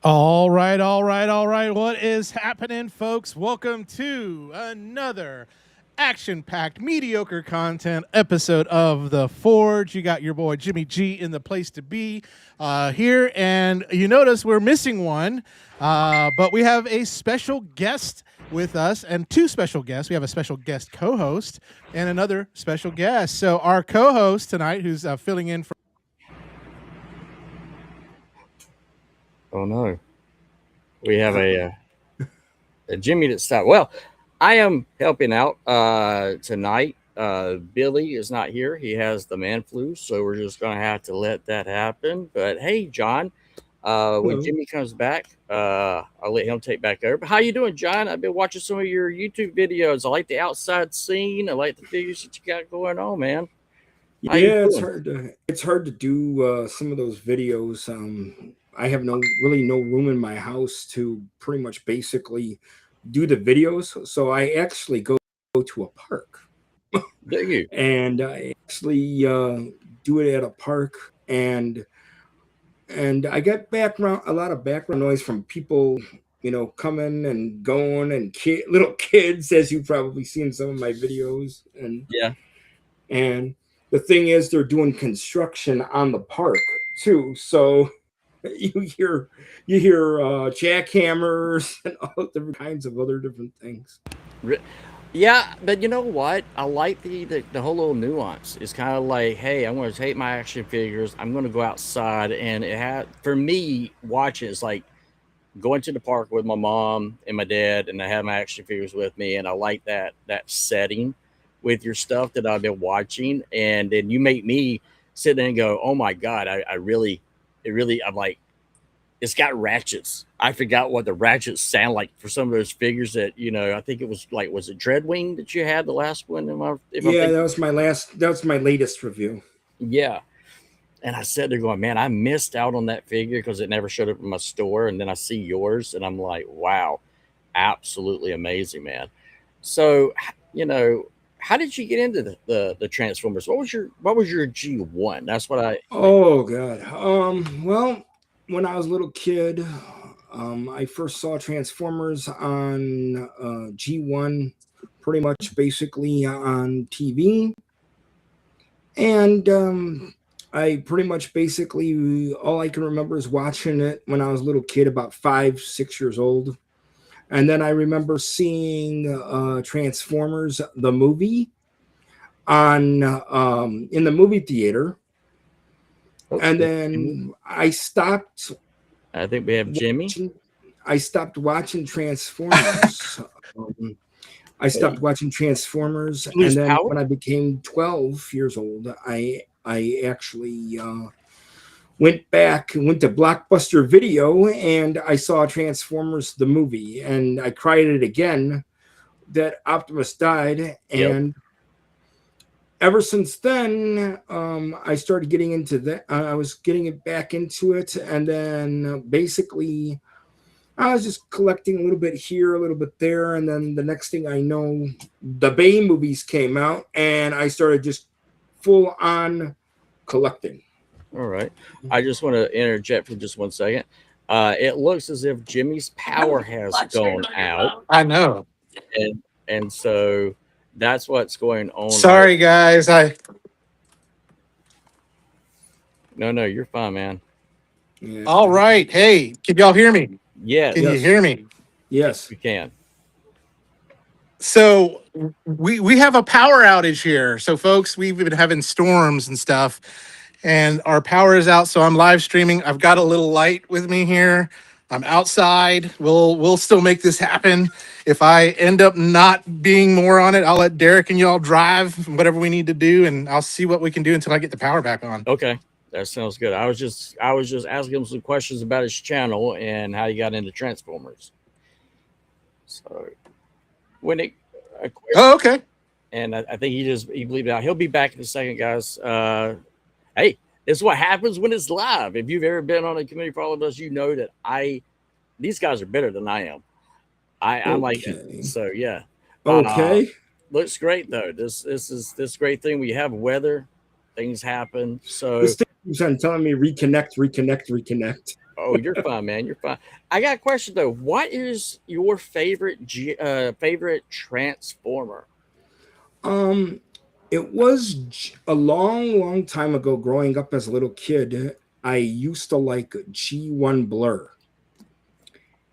All right, all right, all right. What is happening, folks? Welcome to another action packed, mediocre content episode of The Forge. You got your boy Jimmy G in the place to be here. And you notice we're missing one, but we have a special guest with us and two special guests. We have a special guest co host and another special guest. So, our co host tonight, who's filling in for. Oh no, we have a Jimmy that stopped. Well, I am helping out tonight. Billy is not here; he has the man flu, so we're just gonna have to let that happen. But hey, John, when Hello. Jimmy comes back, I'll let him take back over. But how you doing, John? I've been watching some of your YouTube videos. I like the outside scene. I like the videos that you got going on, man. How you Yeah, doing? it's hard to do some of those videos. I have no room in my house to pretty much basically do the videos, so I actually go to a park Do you? and I actually do it at a park and I get background a lot of background noise from people, coming and going and little kids, as you've probably seen some of my videos Yeah. and the thing is they're doing construction on the park too, so you hear jackhammers and all different kinds of other different things. Re- Yeah, but you know what? I like the whole little nuance. It's kind of like, hey, I'm going to take my action figures. I'm going to go outside, and it had for me watching. It's like going to the park with my mom and my dad, and I have my action figures with me, and I like that setting with your stuff that I've been watching, and then you make me sit there and go, oh my god, I really, it really, I'm like it's got ratchets. I forgot what the ratchets sound like for some of those figures that I think it was like was it Dreadwing that you had the last one? If I'm Yeah, thinking, that was my latest review. yeah. And I sat there going, man, I missed out on that figure because it never showed up in my store. And then I see yours, and I'm like, wow, absolutely amazing, man. So, you know, how did you get into the Transformers? What was your G1? That's what I like. Oh god. Well, when I was a little kid, I first saw Transformers on G1, pretty much basically on TV. And I pretty much basically all I can remember is watching it when I was a little kid, about 5, 6 years old. And then I remember seeing Transformers the movie on in the movie theater. Oh, And is it Jimmy? then I think we have Jimmy. watching, I stopped watching Transformers. Um, I stopped Hey, watching Transformers, you lose and then power. when I became 12 years old, I actually went to Blockbuster Video, and I saw Transformers the movie, and I cried it again that Optimus died, Yep. and ever since then, I started getting into that. I was getting it back into it, and then basically I was just collecting a little bit here, a little bit there, and then the next thing I know, the Bay movies came out, and I started just full on collecting. All right. I just want to interject for just 1 second. It looks as if Jimmy's power has gone out, I know. and so that's what's going on right. Sorry, guys. No, no, you're fine, man. Yeah. All right. Hey, can y'all hear me? Can you Yes, Yes. hear me? Yes. we can. So we have a power outage here. So folks, we've been having storms and stuff, and our power is out. So I'm live streaming. I've got a little light with me here. I'm outside. We'll still make this happen. If I end up not being more on it, I'll let Derek and y'all drive whatever we need to do, and I'll see what we can do until I get the power back on. Okay, that sounds good. I was just asking him some questions about his channel and how he got into Transformers. So when it, a quick, Oh, okay. and I think he believed it out. He'll be back in a second, guys. Hey, this is what happens when it's live. If you've ever been on a community for all of us, you know that these guys are better than I am. I'm like Okay. so yeah. Uh Okay. looks great though. This is this great thing. We have weather, things happen. So This thing keeps on telling me reconnect, reconnect, reconnect. Oh, you're fine, man. You're fine. I got a question though. What is your favorite favorite Transformer? Um, it was a long time ago. Growing up as a little kid, I used to like G1 Blur.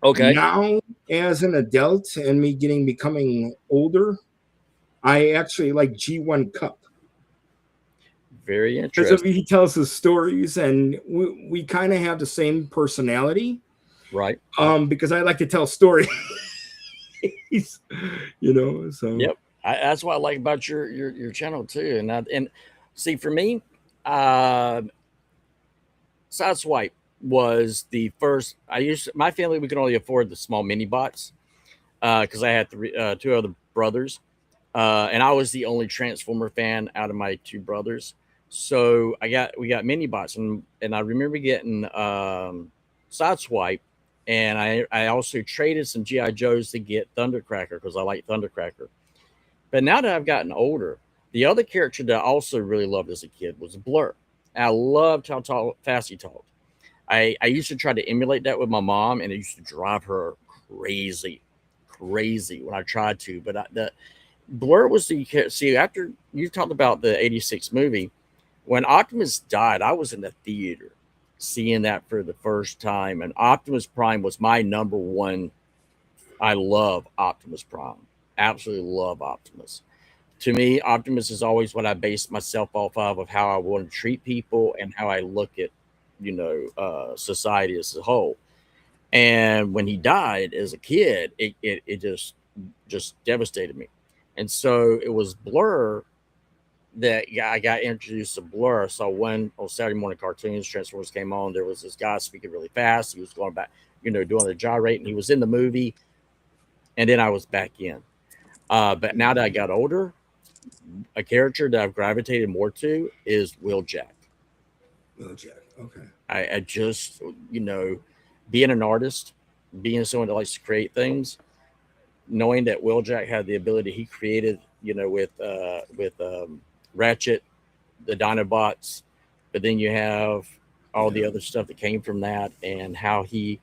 Okay. Now, as an adult and me becoming older, I actually like G1 Cup Very because of interesting. he tells his stories, and we kind of have the same personality. Right. Because I like to tell stories, So Yep. That's what I like about your channel too. And see for me, uh, Sideswipe was the first. My family, we could only afford the small mini bots because I had two other brothers, and I was the only Transformer fan out of my two brothers. So we got mini bots, and I remember getting Sideswipe, and I also traded some GI Joes to get Thundercracker because I like Thundercracker. But now that I've gotten older, the other character that I also really loved as a kid was Blur. And I loved how fast he talked. I used to try to emulate that with my mom, and it used to drive her crazy, crazy when I tried to. But the Blur was the see after you talked about the '86 movie when Optimus died. I was in the theater seeing that for the first time, and Optimus Prime was my number one. I love Optimus Prime, absolutely love Optimus. To me, Optimus is always what I base myself off of how I want to treat people and how I look at society as a whole. And when he died as a kid, it just devastated me. And so it was Blur that I got introduced to Blur. So when on Saturday morning cartoons, Transformers came on, there was this guy speaking really fast. He was going back, doing the gyrate, and he was in the movie. And then I was back in. But now that I got older, a character that I've gravitated more to is Wheeljack. Jack. Okay. I just, being an artist, being someone that likes to create things, knowing that Wheeljack had the ability he created, with Ratchet, the Dinobots, but then you have all the other stuff that came from that, and how he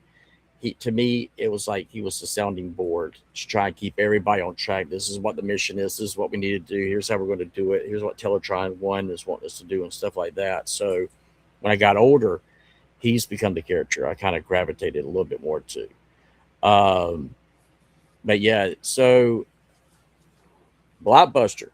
to me it was like he was the sounding board to try and keep everybody on track. This is what the mission is. This is what we need to do. Here's how we're going to do it. Here's what Teletron 1 is wanting us to do and stuff like that. So when I got older, he's become the character I kind of gravitated a little bit more to. But yeah, so Blockbuster.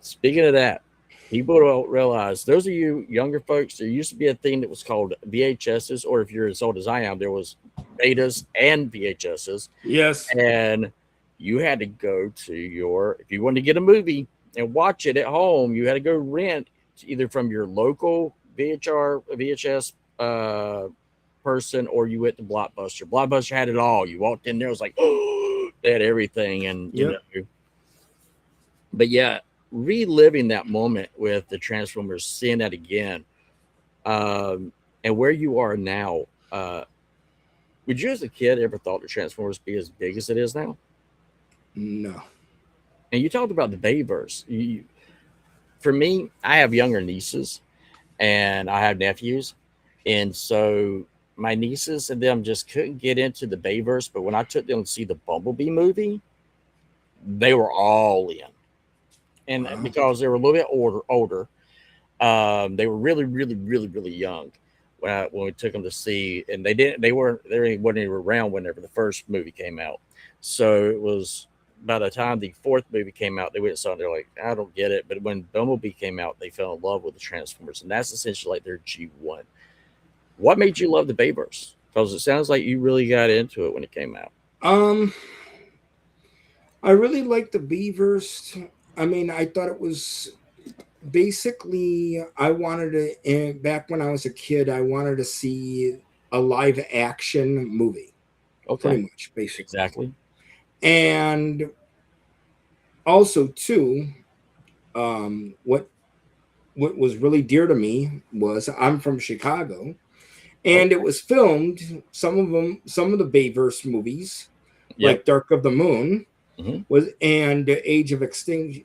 Speaking of that, people don't realize, those of you younger folks, there used to be a thing that was called VHSs, or if you're as old as I am, there was betas and VHSs. Yes. And you had to go to if you wanted to get a movie and watch it at home, you had to go rent either from your local VHS person, or you went to Blockbuster. Blockbuster had it all. You walked in there, it was like, oh, they had everything. And, but yeah, reliving that moment with the Transformers, seeing that again, and where you are now, would you as a kid ever thought the Transformers be as big as it is now? No. And you talked about the Bayverse. For me, I have younger nieces and I have nephews, and so my nieces and them just couldn't get into the Bayverse. But when I took them to see the Bumblebee movie, they were all in. And because they were a little bit older, they were really, really, really, really young when we took them to see, and they weren't even around whenever the first movie came out. So it was by the time the fourth movie came out, they went and saw it, they're like, I don't get it. But when Bumblebee came out, they fell in love with the Transformers, and that's essentially like their G1. What made you love the Bayverse? Because it sounds like you really got into it when it came out. I really liked the Bayverse. I mean, I thought it was basically, I wanted to, back when I was a kid, I wanted to see a live action movie. Okay. Pretty much, basically. Exactly. And also, too, what was really dear to me was I'm from Chicago, and it was filmed, some of the Bayverse movies, like Dark of the Moon, and Age of Extinction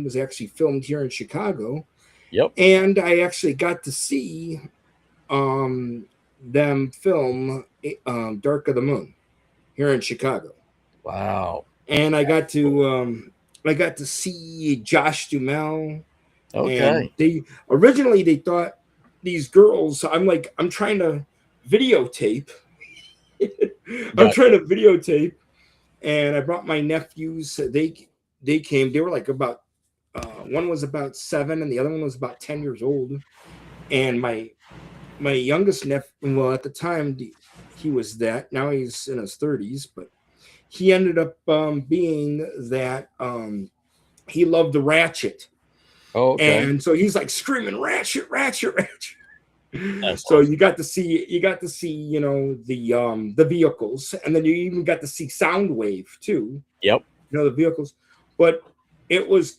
was actually filmed here in Chicago. Yep. And I actually got to see them film Dark of the Moon here in Chicago. Wow. And I got to see Josh Duhamel. And Okay. they originally they thought these girls. I'm trying to videotape. I'm Gotcha. trying to videotape, and I brought my nephews. They came. They were like about one was about 7, and the other one was about 10 years old. And my youngest nephew, well, at the time he was that. Now he's in his 30s, but he ended up being that he loved the Ratchet. Oh, okay. And so he's like screaming Ratchet, Ratchet, Ratchet. That's So awesome. you got to see the vehicles, and then you even got to see Soundwave too, Yep. the vehicles. But it was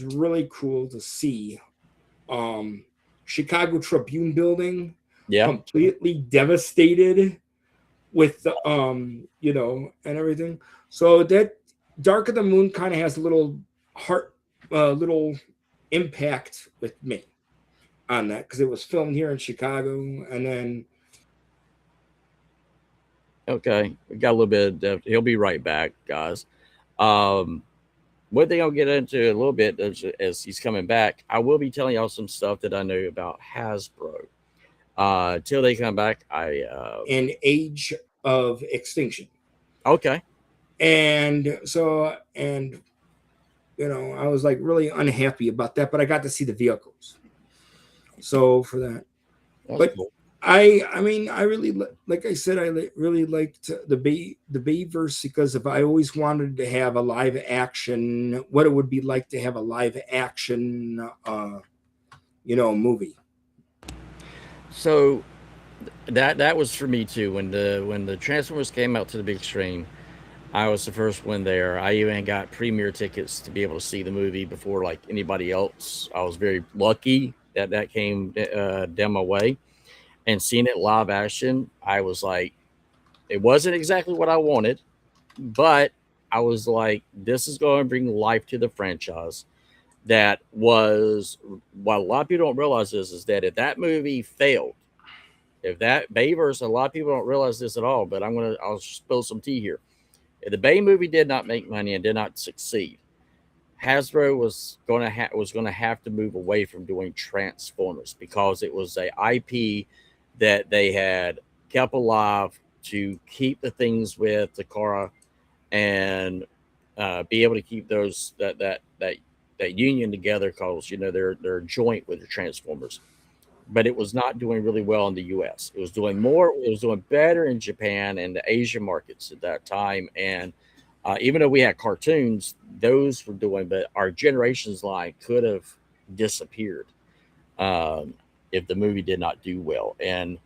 really cool to see Chicago Tribune building Yeah. completely devastated with the and everything. So that Dark of the Moon kind of has a little little impact with me on that, because it was filmed here in Chicago. And then Okay. We got a little bit of depth. He'll be right back, guys. One thing I'll get into a little bit as he's coming back, I will be telling y'all some stuff that I know about Hasbro. Till they come back, in Age of Extinction. Okay. And so, I was like really unhappy about that, but I got to see the vehicles. So for that, That's but cool. I mean, I really, like I said, really liked the Bayverse, because if I always wanted to have a live action, what it would be like to have a live action, movie. So that was for me too. When the Transformers came out to the big screen, I was the first one there. I even got premiere tickets to be able to see the movie before like anybody else. I was very lucky that came down my way, and seeing it live action, I was like, it wasn't exactly what I wanted, but I was like, this is going to bring life to the franchise. That was what a lot of people don't realize is that if that movie failed, if that Bayverse, a lot of people don't realize this at all, but I'll spill some tea here. If the Bay movie did not make money and did not succeed, Hasbro was going to have to move away from doing Transformers, because it was a IP that they had kept alive to keep the things with Takara and be able to keep those that union together, because they're joint with the Transformers. But it was not doing really well in the U.S. It was doing better in Japan and the Asian markets at that time. And even though we had cartoons, those were doing, but our generation's line could have disappeared if the movie did not do well. And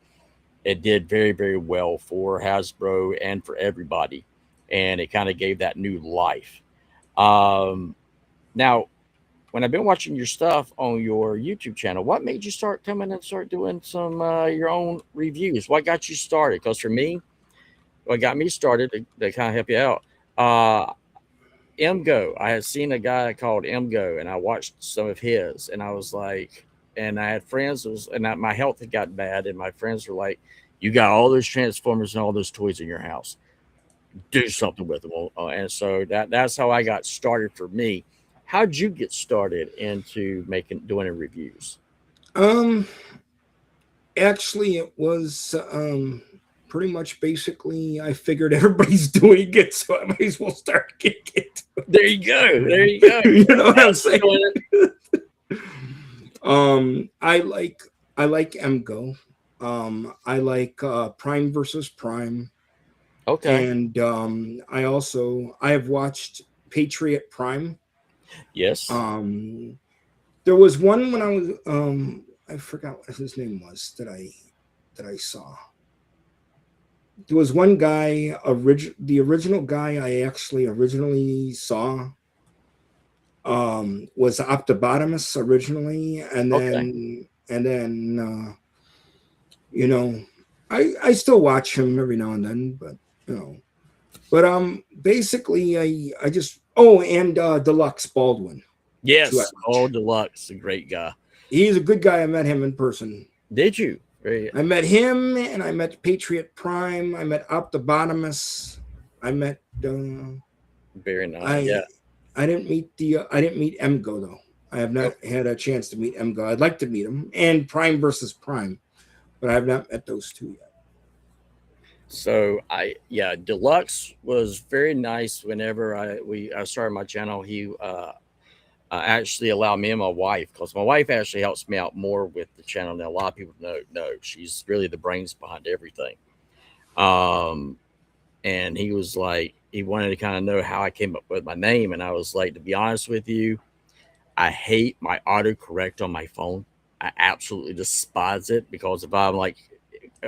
it did very, very well for Hasbro and for everybody. And it kind of gave that new life. Now, when I've been watching your stuff on your YouTube channel, what made you start coming and start doing some your own reviews? What got you started? Because for me, what got me started to kind of help you out, MGO. I had seen a guy called MGO, and I watched some of his, and I was like, and I had friends, my health had gotten bad, and my friends were like, "You got all those Transformers and all those toys in your house. Do something with them." And so that's how I got started for me. How'd you get started into doing reviews? Actually, it was pretty much basically I figured everybody's doing it, so I might as well start getting it. There you go. There you go. You know what I'm saying? I like MGO. I like Prime versus Prime. Okay. And I have watched Patriot Prime. Yes. There was one when I was I forgot what his name was that I saw. There was one guy, the original guy I actually originally saw was Optobotomus originally, and then I still watch him every now and then, but basically I just and Deluxe Baldwin. Yes. Oh, Deluxe, a great guy. He's a good guy. I met him in person. Did you? I met him, and I met Patriot Prime. I met Optibotimus. I met. Very nice. I didn't meet Emgo though. I have not had a chance to meet Emgo. I'd like to meet him, and Prime versus Prime, but I have not met those two yet. So Deluxe was very nice. Whenever I started my channel, he actually allowed me and my wife, because my wife actually helps me out more with the channel than a lot of people know. She's really the brains behind everything. And he was like, he wanted to kind of know how I came up with my name, and I was like, to be honest with you, I hate my autocorrect on my phone. I absolutely despise it, because if I'm like,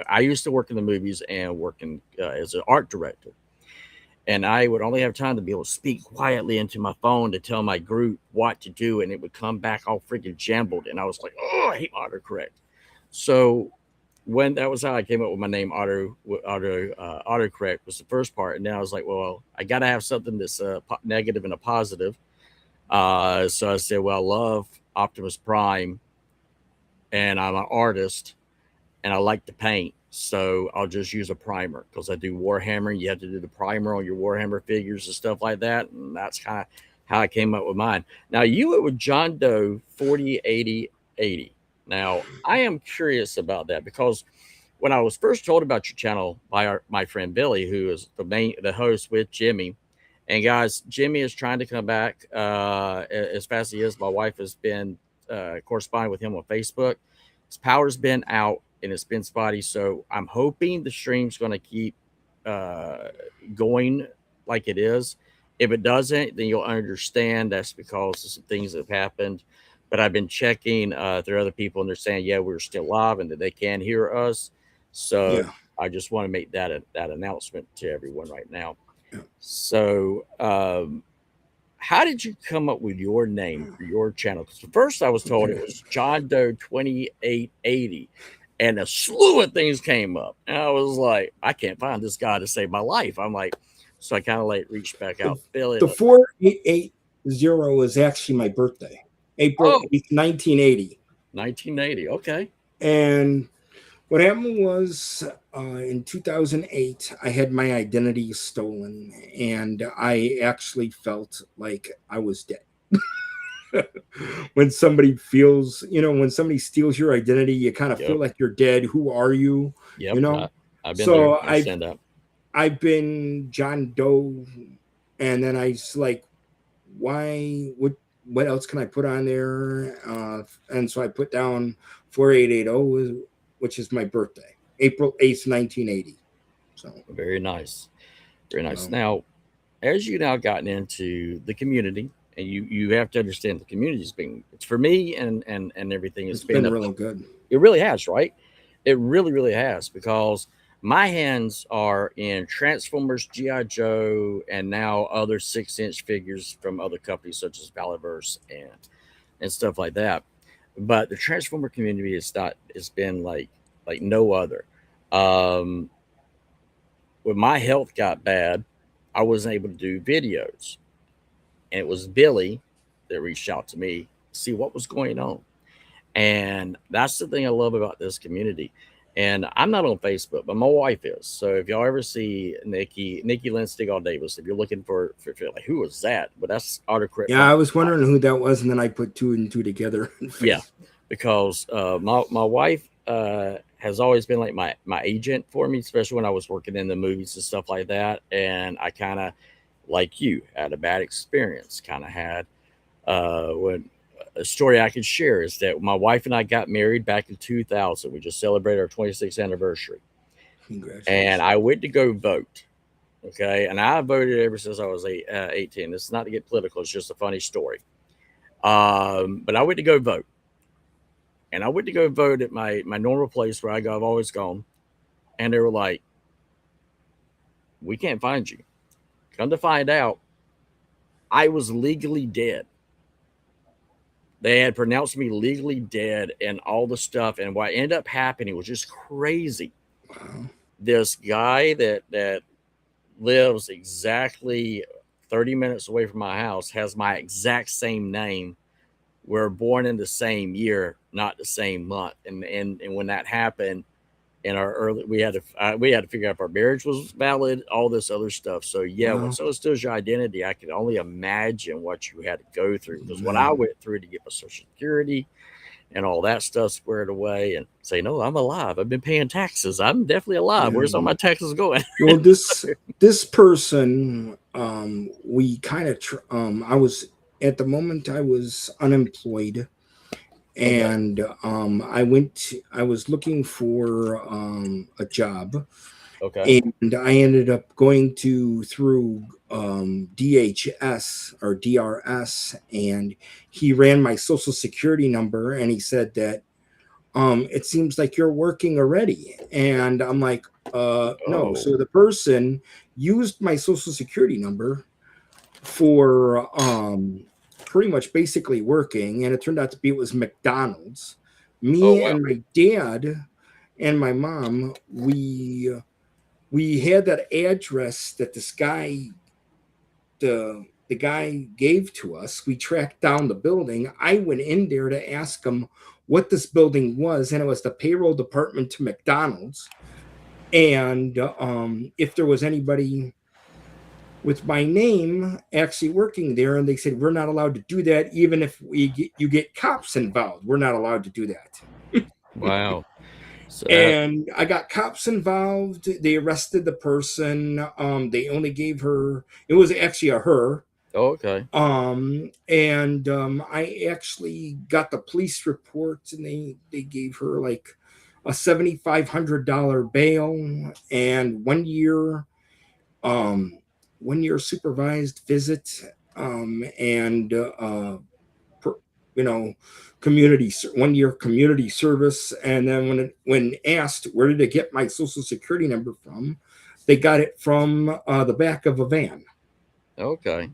I used to work in the movies and working as an art director, and I would only have time to be able to speak quietly into my phone to tell my group what to do, and it would come back all freaking jumbled, and I was like, oh, I hate autocorrect. So when that was how I came up with my name, autocorrect was the first part, and then I was like, well, I got to have something that's negative and a positive. So I said, well, I love Optimus Prime, and I'm an artist, and I like to paint, so I'll just use a primer, because I do Warhammer. You have to do the primer on your Warhammer figures and stuff like that, and that's kind of how I came up with mine. Now, you went with JohnDoe488080. Now, I am curious about that, because when I was first told about your channel by my friend Billy, who is the host with Jimmy, and guys, Jimmy is trying to come back as fast as he is. My wife has been corresponding with him on Facebook. His power's been out and it's been spotty, so I'm hoping the stream's going to keep going like it is. If it doesn't, then you'll understand that's because of some things that have happened. But I've been checking through other people, and they're saying, yeah, we're still live and that they can hear us. So Yeah. I just want to make that announcement to everyone right now. Yeah. So how did you come up with your name for your channel? Because first I was told it was JohnDoe4880, and a slew of things came up, and I was like, I can't find this guy to save my life. I'm like, so I kind of like reached back out. Billy, the 4880 is actually my birthday, April 8th, 1980. 1980. Okay. And what happened was in 2008, I had my identity stolen, and I actually felt like I was dead. When somebody when somebody steals your identity, you kind of feel like you're dead. Who are you? Yep. You know? I've been there. I've been John Doe, and then I was like, why? What else can I put on there? And so I put down 4880, which is my birthday, April 8th, 1980. So very nice. Very nice. Now, as you now gotten into the community, and you have to understand the community's been, it's for me and everything. It's been really good. It really has, right? It really, really has, because my hands are in Transformers, G.I. Joe, and now other 6-inch figures from other companies such as Valiverse and stuff like that. But the Transformer community it's been like no other. When my health got bad, I wasn't able to do videos. And it was Billy that reached out to me to see what was going on. And that's the thing I love about this community. And I'm not on Facebook, but my wife is. So if y'all ever see Nikki Lynn Stigall Davis, if you're looking for like, who was that? But that's Autocorrect. Yeah, I was wondering who that was, and then I put two and two together. Yeah, because my wife has always been like my agent for me, especially when I was working in the movies and stuff like that. And I kind of, like you, had a bad experience. Kind of had when a story I could share is that my wife and I got married back in 2000. We just celebrated our 26th anniversary. Congratulations. And I went to go vote. Okay. And I voted ever since I was 18. This is not to get political. It's just a funny story. But I went to go vote. And I went to go vote at my normal place where I've always gone. And they were like, we can't find you. Come to find out, I was legally dead. They had pronounced me legally dead and all the stuff. And what ended up happening was just crazy. Wow. This guy that lives exactly 30 minutes away from my house has my exact same name were born in the same year, not the same month. And when that happened, in our early, we had to figure out if our marriage was valid, all this other stuff. So yeah, when Well, someone steals your identity, I can only imagine what you had to go through, because what I yeah, went through to get my Social Security and all that stuff squared away, and say, no, I'm alive. I've been paying taxes. I'm definitely alive. yeah. Where's all my taxes going? Well, this person, we kind of, I was at the moment I was unemployed, Okay. and I was looking for a job, Okay. and I ended up going through DHS or DRS, and he ran my social security number, and he said that it seems like you're working already, and I'm like, no. Oh. So the person used my social security number for pretty much basically working, and it turned out to be it was McDonald's. Oh Me wow. and my dad and my mom, we had that address that the guy gave to us. We tracked down the building. I went in there to ask him what this building was, and it was the payroll department to McDonald's, and if there was anybody with my name actually working there, and they said we're not allowed to do that. Even if you get cops involved, we're not allowed to do that. Wow. So that. And I got cops involved. They arrested the person. They only gave her, it was actually a her. Oh, okay. And I actually got the police reports, and they gave her like a $7,500 bail and 1 year supervised visit, and you know, 1 year community service. And then when asked where did they get my social security number from, they got it from the back of a van. Okay.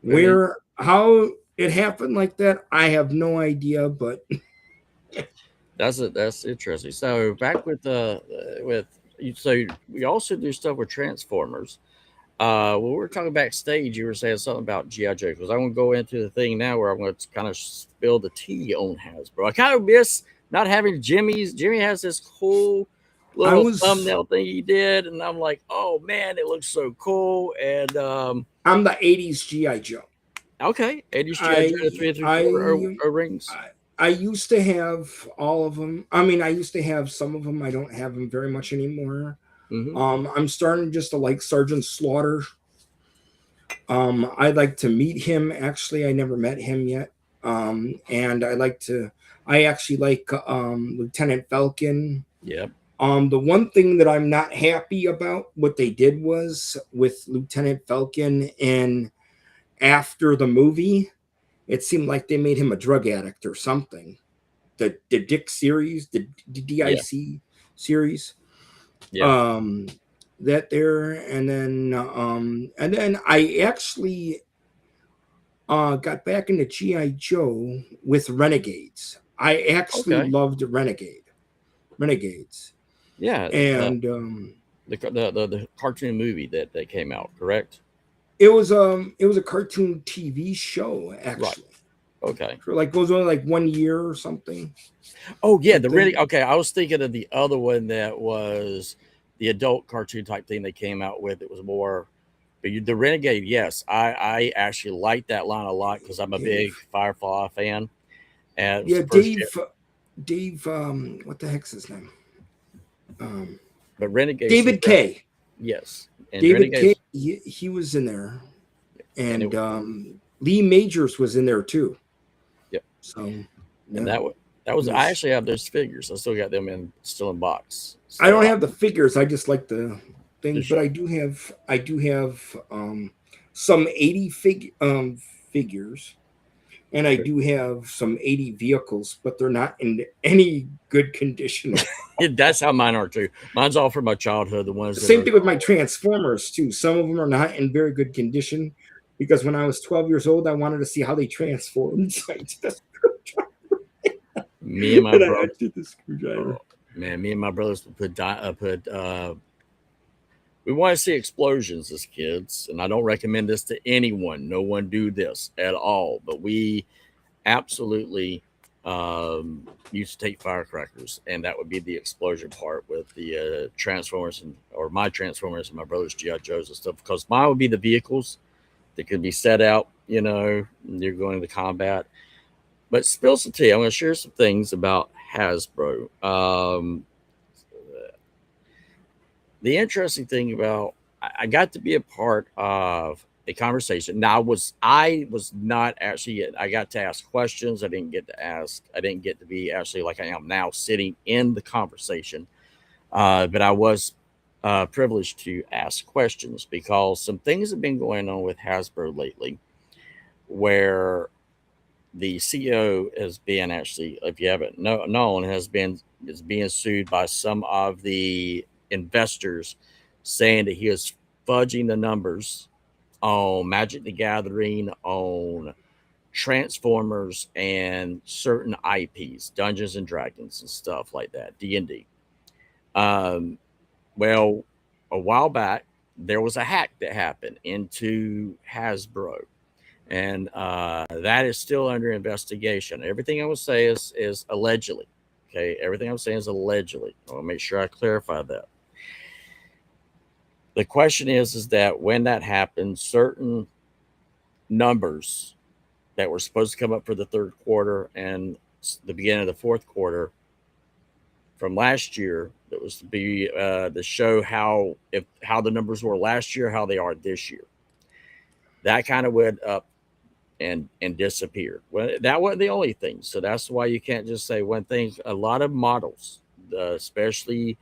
Really? How it happened like that, I have no idea. But That's interesting. So back with so we also do stuff with Transformers. When we were talking backstage, you were saying something about GI Joe, because I want to go into the thing now where I'm going to kind of spill the tea on Hasbro. I kind of miss not having Jimmy's. Jimmy has this cool I little was thumbnail thing he did, and I'm like, oh man, it looks so cool. And I'm the 80s GI Joe. okay, 80s GI Joe, I 3 3/4 rings. I used to have all of them. I mean, I used to have some of them. I don't have them very much anymore. Mm-hmm. I'm starting just to like Sergeant Slaughter. I'd like to meet him. Actually, I never met him yet. And I actually like Lieutenant Falcon. Yep. The one thing that I'm not happy about what they did was with Lieutenant Falcon, and after the movie, it seemed like they made him a drug addict or something. The Dick series, the DIC series. Yeah. That there, and then I actually got back into GI Joe with Renegades. I actually Okay. loved Renegades, Yeah. and The cartoon movie that came out, correct? it was a cartoon TV show actually. Right. Okay. For like, it was only like 1 year or something. Oh yeah, But the then, really okay. I was thinking of the other one that was the adult cartoon type thing they came out with. It was more, but the Renegade. Yes, I actually like that line a lot because I'm a big Dave, Firefly fan. And it was yeah, the first, Dave, what the heck's his name? but Renegades was David K. yes, and David K. Renegades, He was in there, and and it, Lee Majors was in there too. yep, So and yeah, that it was I was. actually have those figures. I still got them still in box. I don't So have the figures. I just like the things, just but I do have some 80 figures, and I do have some 80 vehicles, but they're not in any good condition. that's how mine are too. Mine's all from my childhood. The ones that Same are thing with my Transformers too. Some of them are not in very good condition because when I was 12 years old, I wanted to see how they transformed. So I just me and my and I brother. acted the screwdriver. Man, me and my brothers would we want to see explosions as kids, and I don't recommend this to anyone. No one do this at all. But we absolutely used to take firecrackers, and that would be the explosion part with the Transformers or my Transformers and my brother's GI Joes and stuff. Because mine would be the vehicles that could be set out. You're going into combat. But spill some tea. I'm going to share some things about Hasbro. The interesting thing about I got to be a part of a conversation. Now I was not actually. I got to ask questions. I didn't get to be actually like I am now sitting in the conversation. But I was privileged to ask questions because some things have been going on with Hasbro lately, where the CEO has been actually, if you haven't known, is being sued by some of the investors, saying that he is fudging the numbers on Magic the Gathering, on Transformers, and certain IPs, Dungeons and Dragons and stuff like that, D&D. Well, a while back, there was a hack that happened into Hasbro, and that is still under investigation. Everything I will say is allegedly. Okay, everything I'm saying is allegedly. I want to make sure I clarify that. The question is that when that happened, certain numbers that were supposed to come up for the third quarter and the beginning of the fourth quarter from last year, that was to be to show how the numbers were last year, how they are this year. That kind of went up and disappeared. Well, that wasn't the only thing. So that's why you can't just say one thing. A lot of models, especially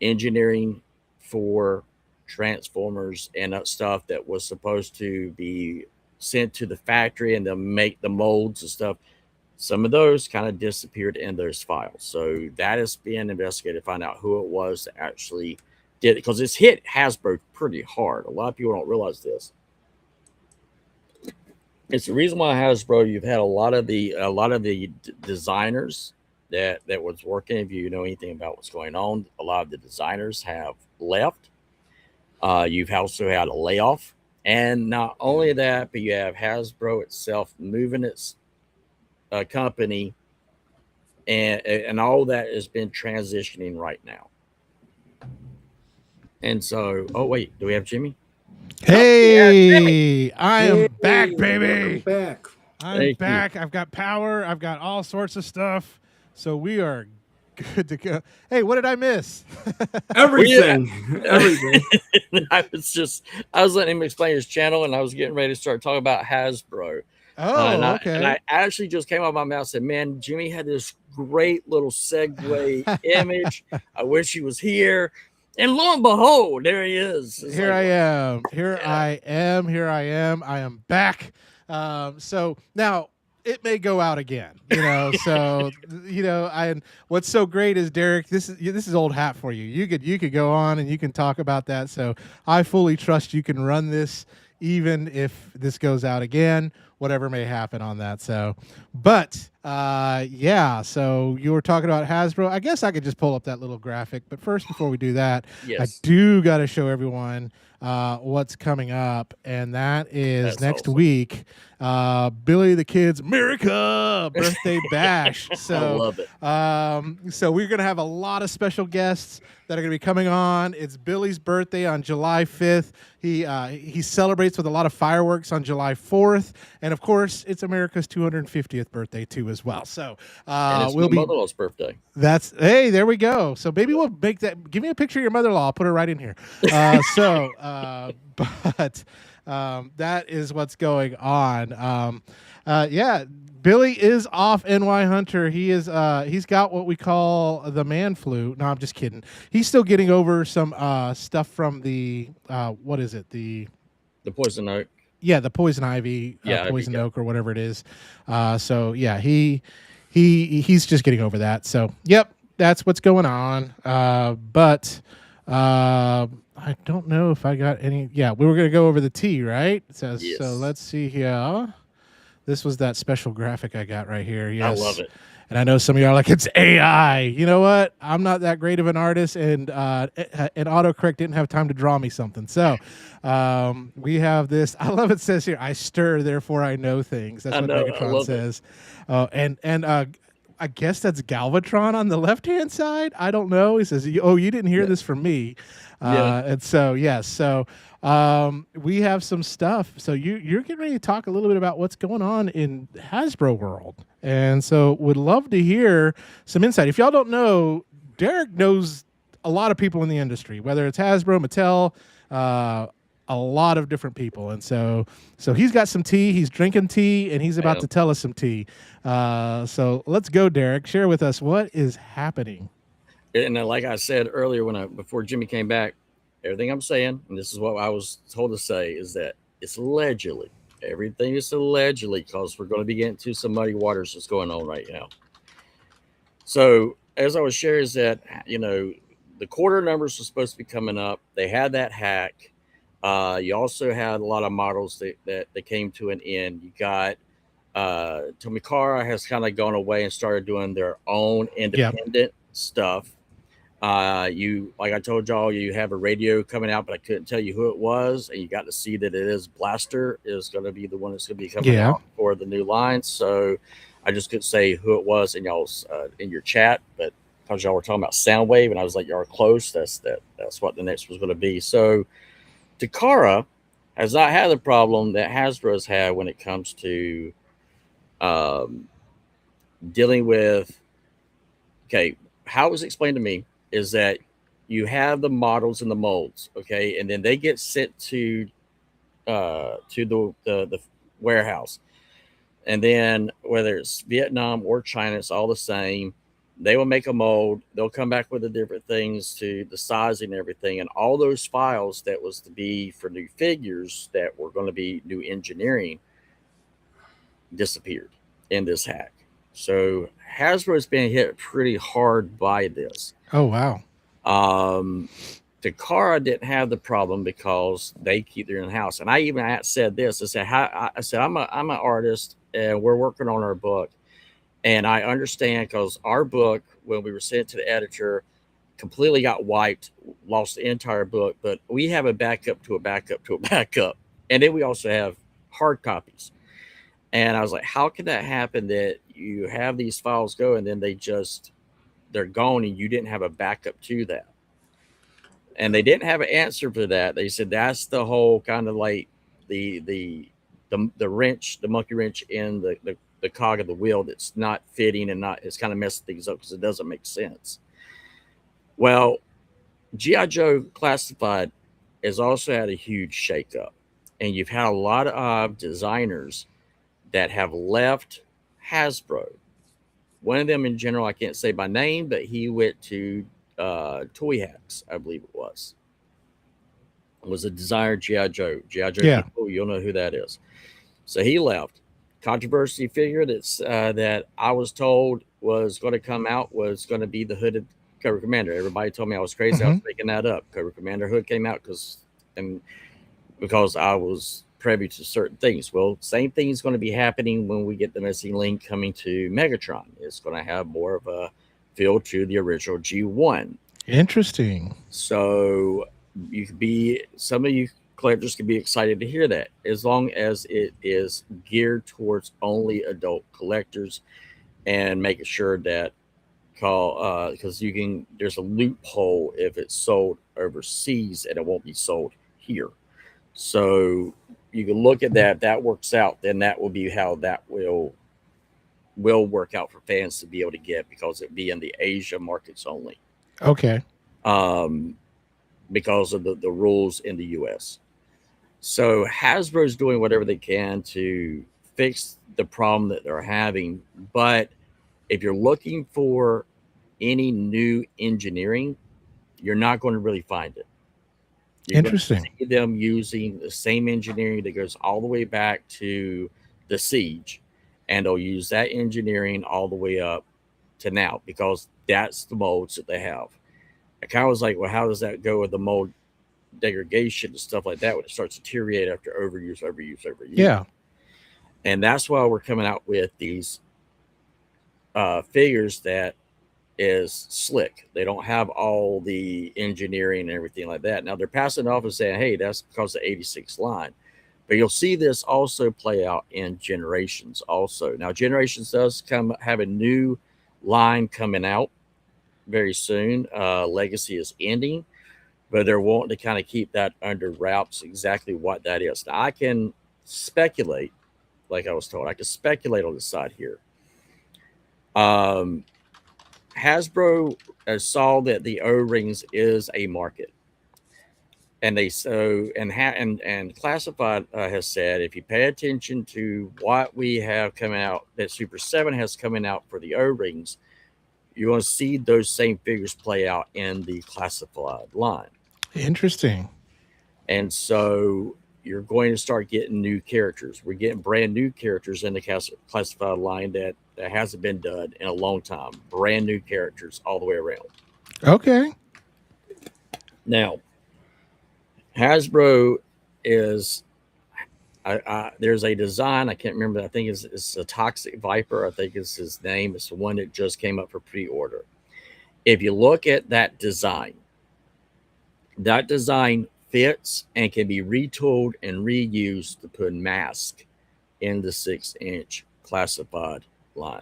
engineering for Transformers and stuff that was supposed to be sent to the factory and then make the molds and stuff, some of those kind of disappeared in those files. So that is being investigated to find out who it was that actually did it, because it's hit Hasbro pretty hard. A lot of people don't realize this. It's the reason why Hasbro, you've had a lot of the designers that was working. If you know anything about what's going on, a lot of the designers have left. You've also had a layoff, and not only that, but you have Hasbro itself moving its company, and all that has been transitioning right now. And so, oh wait, do we have Jimmy? Hey, I am back, baby. Back. I'm back. I've got power. I've got all sorts of stuff. So we are good to go. Hey, what did I miss? Everything. Everything. I was letting him explain his channel, and I was getting ready to start talking about Hasbro. Okay. And I actually just came out of my mouth and said, man, Jimmy had this great little segue image. I wish he was here. And lo and behold, there he is. Here I am. I am back. So now it may go out again, So and what's so great is, Derek, this is old hat for you. You could go on and you can talk about that. So I fully trust you can run this, even if this goes out again, whatever may happen on that. So, but yeah. So you were talking about Hasbro. I guess I could just pull up that little graphic. But first, before we do that, yes, I do got to show everyone what's coming up, and that is next week. Billy the Kid's America birthday bash. So I love it. So we're gonna have a lot of special guests that are gonna be coming on. It's Billy's birthday on July 5th. He celebrates with a lot of fireworks on July 4th, and of course, it's America's 250th birthday too as well. So and it's my mother-in-law's birthday. Hey, there we go. So maybe we'll make that. Give me a picture of your mother-in-law. I'll put her right in here. But that is what's going on. Yeah, Billy is off NY Hunter. He's got what we call the man flu. No, I'm just kidding. He's still getting over some stuff from the what is it? The poison oak. Yeah, the poison ivy, poison oak, or whatever it is. So yeah, he's just getting over that. So yep, that's what's going on. But I don't know if I got any. Yeah, we were going to go over the tea, right? So, yes. So let's see here. This was that special graphic I got right here. Yes. I love it. And I know some of y'all are like, it's AI. You know what? I'm not that great of an artist, and Autocorrect didn't have time to draw me something. So we have this. I love it says here, I stir, therefore I know things. That's I what know, I Megatron love says. And I guess that's Galvatron on the left-hand side. I don't know. He says, oh, you didn't hear this from me. And so, yes. So we have some stuff. So you're getting ready to talk a little bit about what's going on in Hasbro world. And so would love to hear some insight. If y'all don't know, Derek knows a lot of people in the industry, whether it's Hasbro, Mattel, a lot of different people. And so he's got some tea, he's drinking tea, and he's about to tell us some tea. So let's go, Derek. Share with us what is happening. And like I said earlier, before Jimmy came back, everything I'm saying, and this is what I was told to say, is that it's allegedly. Everything is allegedly, because we're going to be getting to some muddy waters that's going on right now. So as I was sharing, is that, you know, the quarter numbers are supposed to be coming up. They had that hack. You also had a lot of models that came to an end. You got Tomikara has kind of gone away and started doing their own independent stuff. You, like I told y'all, you have a radio coming out, but I couldn't tell you who it was, and you got to see that it is Blaster is going to be the one that's going to be coming out for the new line. So I just couldn't say who it was in y'all's in your chat, but because y'all were talking about Soundwave, and I was like, y'all are close. That's what the next was going to be. So Takara has not had the problem that Hasbro's had when it comes to dealing with. Okay, how it was explained to me is that you have the models and the molds, okay, and then they get sent to the warehouse, and then whether it's Vietnam or China, it's all the same. They will make a mold. They'll come back with the different things to the sizing and everything, and all those files that was to be for new figures that were going to be new engineering disappeared in this hack. So Hasbro's been hit pretty hard by this. Oh, wow. Takara didn't have the problem because they keep their in-house. And I even said this. I said, I'm an artist, and we're working on our book. And I understand, because our book, when we were sent to the editor, completely got wiped, lost the entire book. But we have a backup to a backup to a backup. And then we also have hard copies. And I was like, how can that happen, that you have these files go and then they're gone and you didn't have a backup to that? And they didn't have an answer for that. They said that's the whole kind of like the wrench, the monkey wrench in the cog of the wheel that's not fitting, and it's kind of messing things up because it doesn't make sense. Well, G.I. Joe Classified has also had a huge shakeup, and you've had a lot of designers that have left Hasbro. One of them in general, I can't say by name, but he went to Toy Hacks, I believe it was a designer, G.I. Joe. G.I. Joe people, you'll know who that is. So he left. Controversy figure that I was told was going to come out was going to be the hooded Cobra Commander. Everybody told me I was crazy. I was making that up. Cobra Commander hood came out because I was privy to certain things. Well, same thing is going to be happening when we get the missing link coming to Megatron. It's going to have more of a feel to the original G1. Interesting. So some of you collectors can be excited to hear that, as long as it is geared towards only adult collectors, and making sure that because there's a loophole if it's sold overseas and it won't be sold here. So you can look at that. If that works out, then that will be how that will work out for fans to be able to get, because it'd be in the Asia markets only. Okay. Because of the rules in the US. So Hasbro's doing whatever they can to fix the problem that they're having. But if you're looking for any new engineering, you're not going to really find it. Interesting. See them using the same engineering that goes all the way back to the Siege, and they'll use that engineering all the way up to now, because that's the molds that they have. I kind of was like, well, how does that go with the mold degradation and stuff like that when it starts to deteriorate after overuse? Yeah. And that's why we're coming out with these figures that is slick. They don't have all the engineering and everything like that. Now they're passing it off and saying, "Hey, that's because of the '86 line." But you'll see this also play out in Generations. Also, now Generations does have a new line coming out very soon. Legacy is ending, but they're wanting to kind of keep that under wraps exactly what that is. Now I can speculate, like I was told, I can speculate on the side here. Hasbro saw that the O-rings is a market, and they and Classified has said, if you pay attention to what we have coming out, that Super 7 has coming out for the O-rings, you're going to see those same figures play out in the Classified line. Interesting. And so you're going to start getting new characters. We're getting brand new characters in the Classified line that hasn't been done in a long time. Brand new characters all the way around. Okay. Now, Hasbro is there's a design, I can't remember, I think it's a Toxic Viper, I think is his name. It's the one that just came up for pre-order. If you look at that design fits and can be retooled and reused to put mask in the 6-inch Classified line.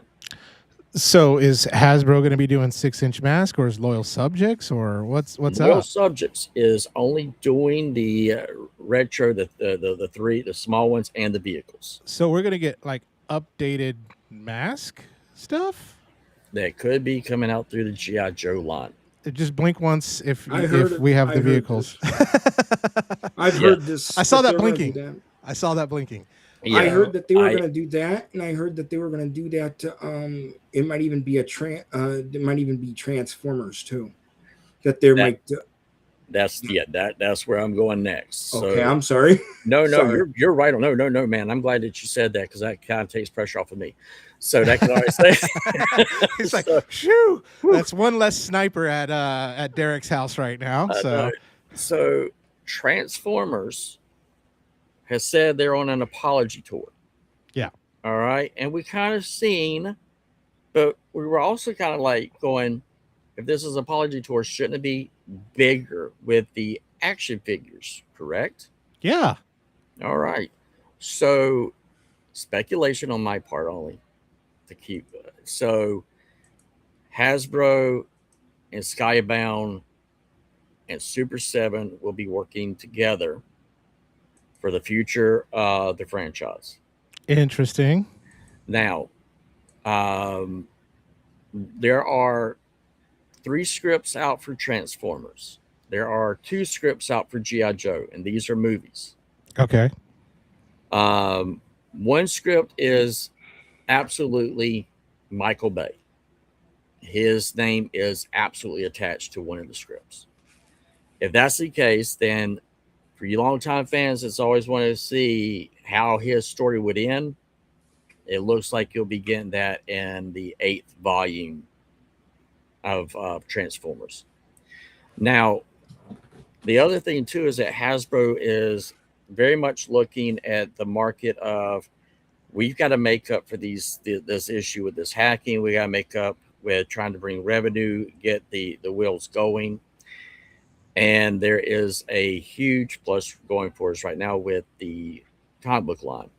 So is Hasbro going to be doing 6-inch mask, or is Loyal Subjects, or what's Loyal up? Subjects is only doing the retro, the three, the small ones, and the vehicles. So we're going to get like updated mask stuff That could be coming out through the G.I. Joe line. Just blink once if I we have the vehicles. I've heard this. I saw that blinking. I saw that blinking. Yeah, I heard that they were going to do that, and I heard that they were going to do that. It might even be it might even be Transformers too. That they're that's where I'm going next. Okay, so, I'm sorry. No, you're right on. No, man. I'm glad that you said that, because that kind of takes pressure off of me. So that can always say. He's like, shoo! That's one less sniper at Derek's house right now. So Transformers has said they're on an apology tour. Yeah. All right. And we kind of seen, but we were also kind of like going, if this is an apology tour, shouldn't it be bigger with the action figures? Correct? Yeah. All right. So speculation on my part only to keep. So Hasbro and Skybound and Super 7 will be working together for the future of the franchise. Interesting. Now, there are 3 scripts out for Transformers. There are 2 scripts out for G.I. Joe, and these are movies. Okay. One script is absolutely Michael Bay. His name is absolutely attached to one of the scripts. If that's the case, then for you longtime fans that's always wanted to see how his story would end, it looks like you'll be getting that in the 8th volume of Transformers. Now, the other thing too is that Hasbro is very much looking at the market of, we've got to make up for this issue with this hacking. We got to make up with trying to bring revenue, get the wheels going. And there is a huge plus going for us right now with the comic book line.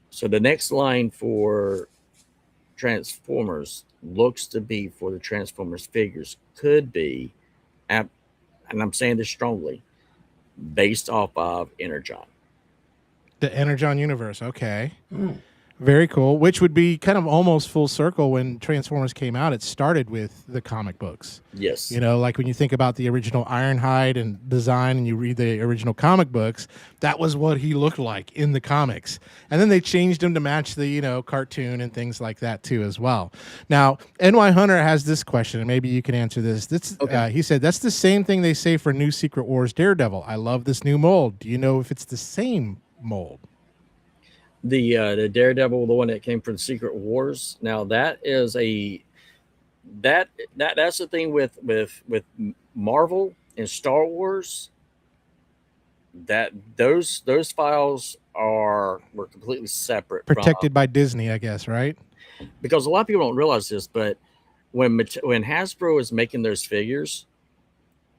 So the next line for Transformers looks to be for the Transformers figures could be, and I'm saying this strongly, based off of Energon. The Energon universe. Okay. Very cool. Which would be kind of almost full circle. When Transformers came out, it started with the comic books. Yes. You know, like when you think about the original Ironhide and design, and you read the original comic books, that was what he looked like in the comics. And then they changed him to match the, cartoon and things like that too as well. Now, NY Hunter has this question, and maybe you can answer this. Okay. He said, that's the same thing they say for new Secret Wars Daredevil. I love this new mold. Do you know if it's the same mold? The Daredevil, the one that came from Secret Wars. Now that is that's the thing with Marvel and Star Wars, that those files were completely separate, protected by Disney, I guess, right? because a lot of people don't realize this, but when Hasbro is making those figures,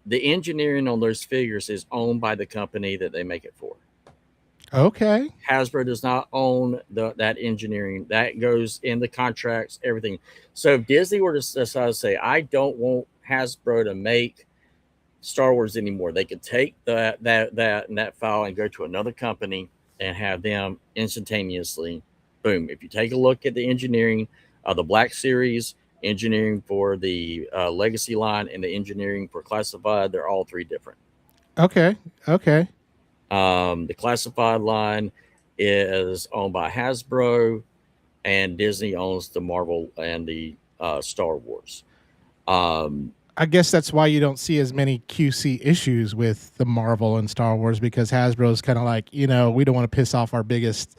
the engineering on those figures is owned by the company that they make it for. Okay. Hasbro does not own that engineering. That goes in the contracts, everything. So if Disney were to decide to say, I don't want Hasbro to make Star Wars anymore, they could take that file and go to another company and have them instantaneously, boom. If you take a look at the engineering of the Black Series, engineering for the Legacy line, and the engineering for Classified, they're all three different. Okay. Okay. The Classified line is owned by Hasbro, and Disney owns the Marvel and the Star Wars. I guess that's why you don't see as many QC issues with the Marvel and Star Wars, because Hasbro's kind of like, we don't want to piss off our biggest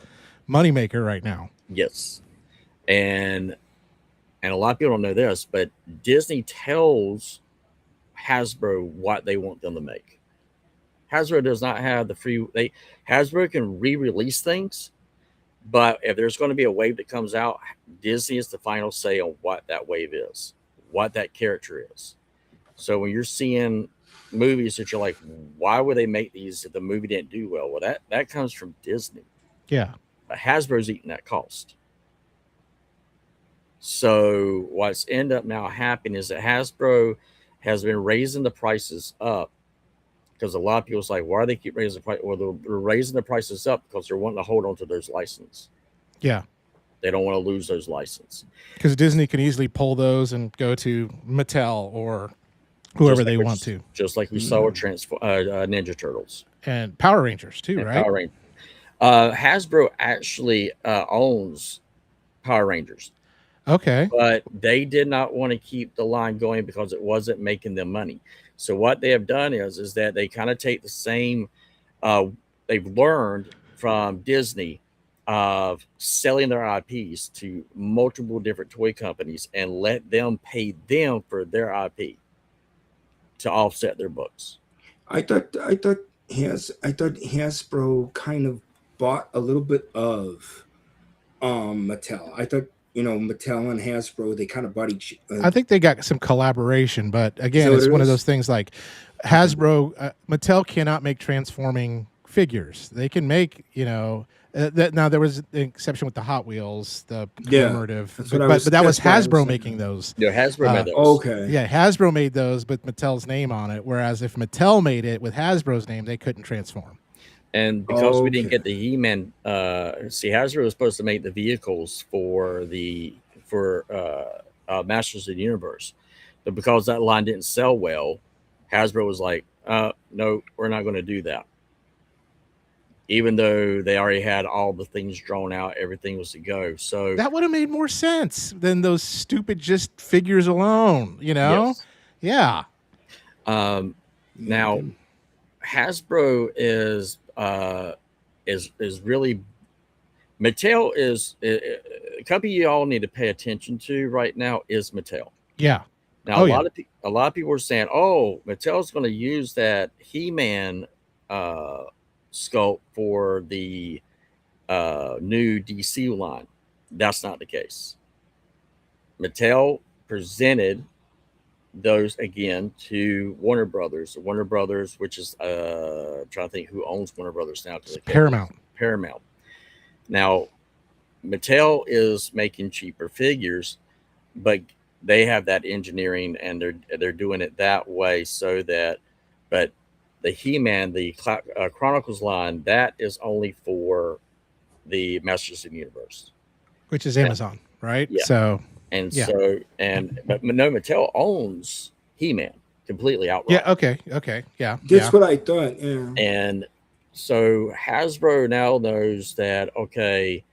moneymaker right now. Yes. And a lot of people don't know this, but Disney tells Hasbro what they want them to make. Hasbro does not have the free. Hasbro can re-release things, but if there's going to be a wave that comes out, Disney is the final say on what that wave is, what that character is. So when you're seeing movies that you're like, why would they make these if the movie didn't do well? Well, that comes from Disney. Yeah. But Hasbro's eating that cost. So what's ended up now happening is that Hasbro has been raising the prices up, because a lot of people's like, why do they keep raising the price? Well, they're raising the prices up because they're wanting to hold on to those licenses. Yeah. They don't want to lose those licenses. Because Disney can easily pull those and go to Mattel or whoever they want to. Just like we saw with Ninja Turtles. And Power Rangers too, and right? Power Rangers. Hasbro actually owns Power Rangers. Okay. But they did not want to keep the line going because it wasn't making them money. So what they have done is that they kind of take the same, they've learned from Disney of selling their IPs to multiple different toy companies and let them pay them for their IP to offset their books. I thought Hasbro kind of bought a little bit of Mattel. I thought, Mattel and Hasbro, they kind of bought each. I think they got some collaboration, but again, so it's one of those things like Hasbro, Mattel cannot make transforming figures. They can make, now there was an exception with the Hot Wheels, the commemorative, but that was Hasbro making those. Yeah, Hasbro made those. Okay. Yeah, Hasbro made those with Mattel's name on it. Whereas if Mattel made it with Hasbro's name, they couldn't transform. And because we didn't get the He-Man, Hasbro was supposed to make the vehicles for Masters of the Universe, but because that line didn't sell well, Hasbro was like, "No, we're not going to do that." Even though they already had all the things drawn out, everything was to go. So that would have made more sense than those stupid just figures alone. Yes. Yeah. Now, Hasbro is really, Mattel is a company you all need to pay attention to right now is Mattel. Yeah. Now a lot of people are saying, "Oh, Mattel's going to use that He-Man sculpt for the new DC line." That's not the case. Mattel presented those again to Warner Brothers, which is trying to think who owns Warner Brothers now. Paramount. Now, Mattel is making cheaper figures, but they have that engineering and they're doing it that way so that, but the He-Man, the Chronicles line, that is only for the Masters of the Universe, which is Amazon, right? Yeah. But Mattel owns He-Man completely outright. Yeah. Okay. Yeah. That's what I thought. Yeah. And so Hasbro now knows that, okay,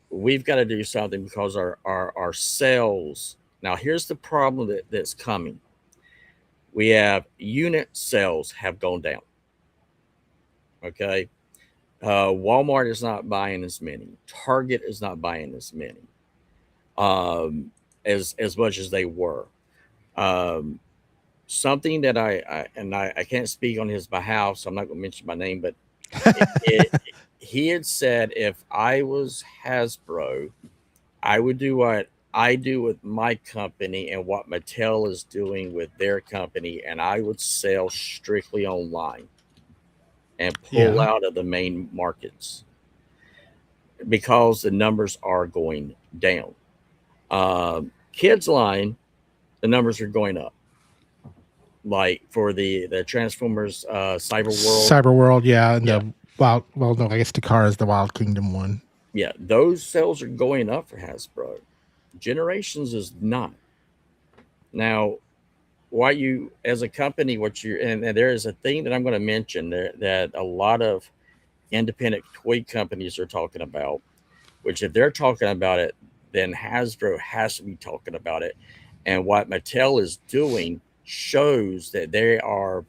we've got to do something because our sales. Now, here's the problem that's coming. We have unit sales have gone down. Okay. Walmart is not buying as many. Target is not buying as many. As much as they were. Something that I can't speak on his behalf, so I'm not going to mention my name, but he had said if I was Hasbro, I would do what I do with my company and what Mattel is doing with their company, and I would sell strictly online and pull Yeah. out of the main markets because the numbers are going down. Kids line, the numbers are going up. Like for the Transformers Cyber World, Cyber World, yeah, and yeah, the Wild. Well, no, I guess Takara is the Wild Kingdom one. yeah, those sales are going up for Hasbro. Generations is not. Now, why you as a company, what you and there is a thing that I'm going to mention there that a lot of independent toy companies are talking about, which if they're talking about it, then Hasbro has to be talking about it. And what Mattel is doing shows that they are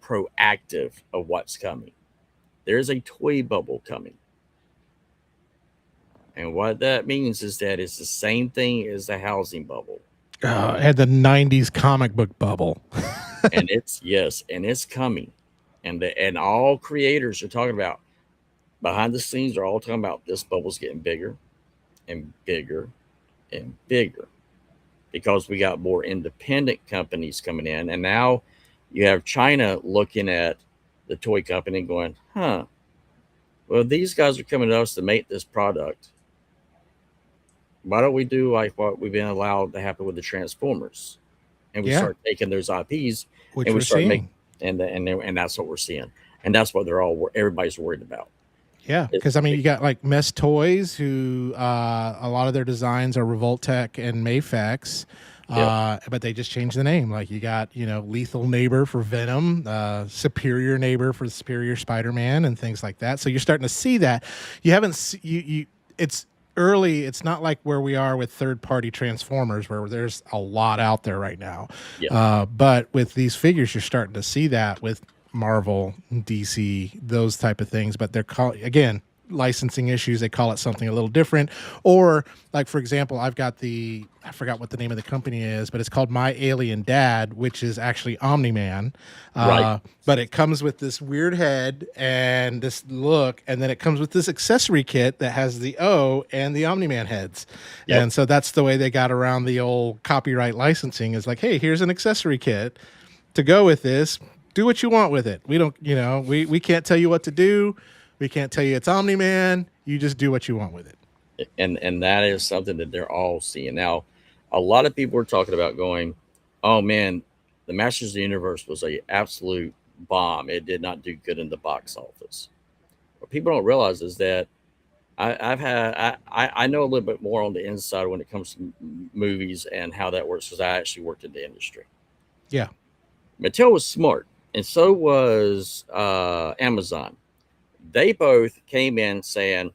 proactive of what's coming. There's a toy bubble coming. And what that means is that it's the same thing as the housing bubble. Had the '90s comic book bubble. And it's yes, and it's coming. And all creators are talking about behind the scenes are all talking about this bubble's getting bigger and bigger and bigger because we got more independent companies coming in. And now you have China looking at the toy company and going, huh, well, these guys are coming to us to make this product. Why don't we do like what we've been allowed to happen with the Transformers? And we start taking those IPs which and we we're start seeing. making, and that's what we're seeing. And that's what everybody's worried about. Yeah, because I mean, you got like Mess Toys, who a lot of their designs are Revoltech and Mafex, but they just changed the name. Like you got, Lethal Neighbor for Venom, Superior Neighbor for Superior Spider-Man, and things like that. So you're starting to see that. You haven't it's early. It's not like where we are with third-party Transformers, where there's a lot out there right now. Yeah. But with these figures, you're starting to see that with Marvel, DC, those type of things, but they're again, licensing issues. They call it something a little different. Or like, for example, I forgot what the name of the company is, but it's called My Alien Dad, which is actually Omni-Man. Right. But it comes with this weird head and this look, and then it comes with this accessory kit that has the O and the Omni-Man heads. Yep. And so that's the way they got around the old copyright licensing, is like, hey, here's an accessory kit to go with this. Do what you want with it. We don't, we can't tell you what to do. We can't tell you it's Omni-Man. You just do what you want with it. And that is something that they're all seeing. Now, a lot of people are talking about going, oh man, the Masters of the Universe was a absolute bomb. It did not do good in the box office. What people don't realize is that I know a little bit more on the inside when it comes to movies and how that works, because I actually worked in the industry. Yeah. Mattel was smart, and so was Amazon. They both came in saying,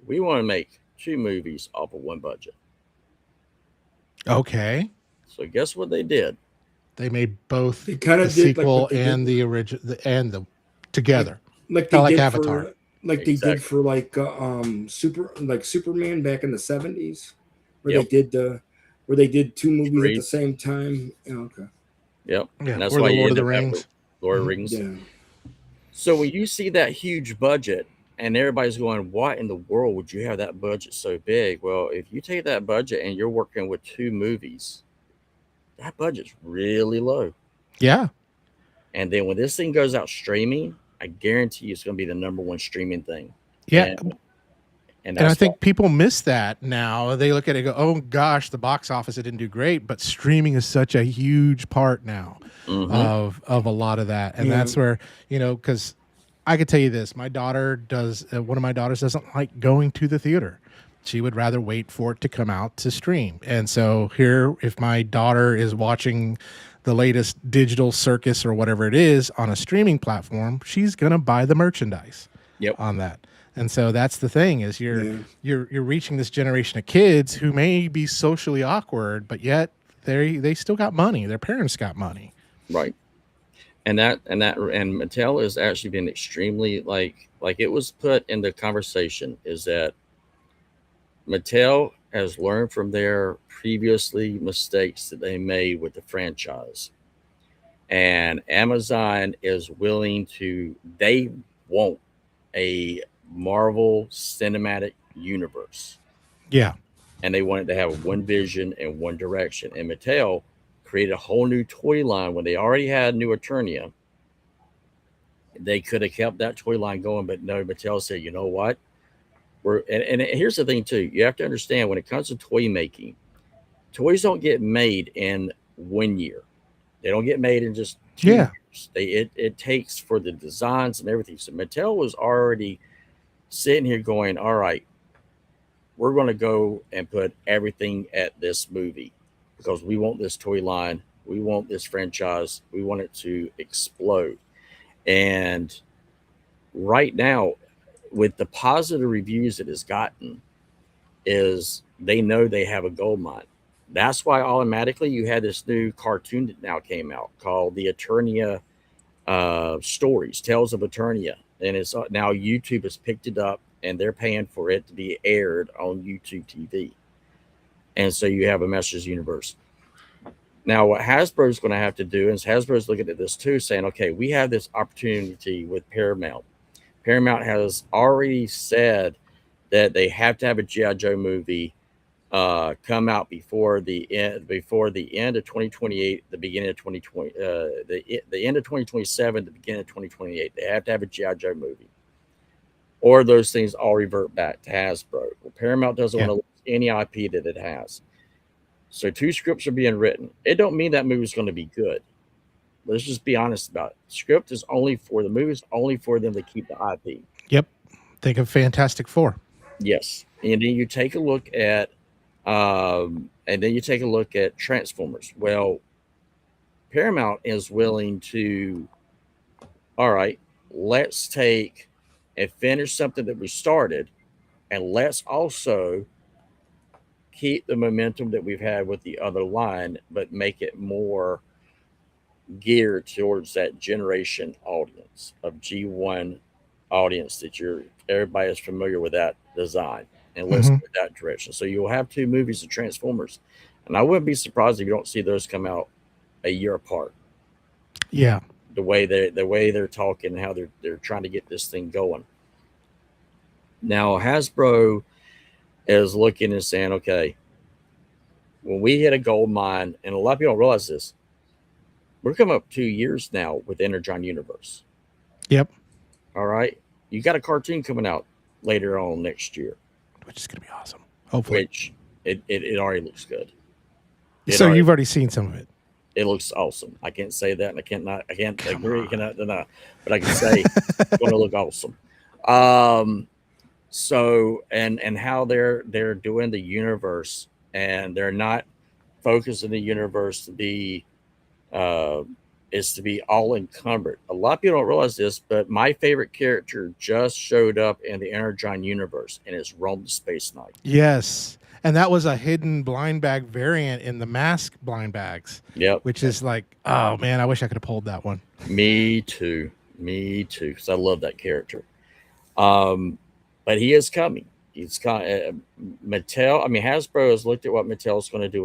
we want to make 2 movies off of one budget. Okay. So guess what they did? They made both the sequel and the original and the together. Like they did Avatar. They did for Superman back in the 70s, where they did 2 movies at the same time. Yeah, okay. Yep. Yeah. And that's or why the you Lord of end the up having Rings. Lord of the Rings. Yeah. So when you see that huge budget and everybody's going, what in the world would you have that budget so big? Well, if you take that budget and you're working with 2 movies, that budget's really low. Yeah. And then when this thing goes out streaming, I guarantee you it's going to be the #1 streaming thing. Yeah. And I think people miss that now. They look at it and go, oh gosh, the box office, it didn't do great, but streaming is such a huge part now of a lot of that. And that's where, because I could tell you this, my daughter one of my daughters doesn't like going to the theater. She would rather wait for it to come out to stream. And so here, if my daughter is watching the latest digital circus or whatever it is on a streaming platform, she's going to buy the merchandise on that. And so that's the thing, is you're reaching this generation of kids who may be socially awkward, but yet they still got money. Their parents got money. Right. And Mattel has actually been extremely like it was put in the conversation, is that Mattel has learned from their previously mistakes that they made with the franchise. And Amazon is willing to, they want a Marvel Cinematic Universe. Yeah. and they wanted to have one vision and one direction. And Mattel created a whole new toy line when they already had New Eternia. They could have kept that toy line going, but no, Mattel said, you know what? And here's the thing too. You have to understand when it comes to toy making, toys don't get made in 1 year. They don't get made in just 2 years. It takes for the designs and everything. So Mattel was already sitting here going, all right, we're going to go and put everything at this movie because we want this toy line. We want this franchise. We want it to explode. And right now, with the positive reviews it has gotten, is they know they have a gold mine. That's why automatically you had this new cartoon that now came out called the Eternia Stories, Tales of Eternia. And it's now YouTube has picked it up and they're paying for it to be aired on YouTube TV. And so you have a Masters Universe. Now, what Hasbro's going to have to do is Hasbro's looking at this too, saying, okay, we have this opportunity with Paramount. Paramount has already said that they have to have a G.I. Joe movie come out before the end of 2028, the beginning of 2020, the end of 2027, the beginning of 2028. They have to have a G.I. Joe movie, or those things all revert back to Hasbro. Well, Paramount doesn't want to lose any IP that it has. So 2 scripts are being written. It don't mean that movie's going to be good. Let's just be honest about it. Script is only for the movies, only for them to keep the IP. Yep. Think of Fantastic Four. Yes. And then you take a look at Transformers. Well, Paramount is willing to, all right, let's take and finish something that we started, and let's also keep the momentum that we've had with the other line, but make it more geared towards that generation audience of G1 audience that everybody is familiar with that design, and let's go that direction. So you'll have 2 movies of Transformers, and I wouldn't be surprised if you don't see those come out a year apart. Yeah, the way they're talking, how they're trying to get this thing going. Now Hasbro is looking and saying, okay, when we hit a gold mine, and a lot of people don't realize this, we're coming up 2 years now with Energon Universe. Yep. All right. You got a cartoon coming out later on next year, which is going to be awesome. Hopefully. Which it already looks good. You've already seen some of it. It looks awesome. I can't say that, and I can't agree, cannot deny, but I can say it's going to look awesome. So and how they're doing the universe, and they're not focusing the universe to be is to be all encumbered. A lot of people don't realize this, but my favorite character just showed up in the Energon universe, and it's Rome the Space Knight. Yes. And that was a hidden blind bag variant in the mask blind bags. Yep. Which is like, oh man, I wish I could have pulled that one. Me too. Because I love that character. But he is coming. He's Mattel. I mean, Hasbro has looked at what Mattel's going to do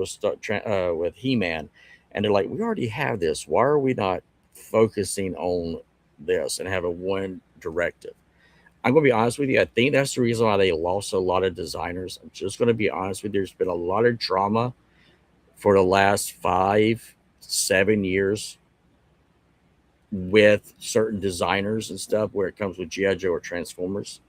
with He-Man, and they're like, we already have this. Why are we not focusing on this and having one directive? I'm going to be honest with you. I think that's the reason why they lost a lot of designers. I'm just going to be honest with you. There's been a lot of drama for the last 5-7 years with certain designers and stuff where it comes with G.I. Joe or Transformers.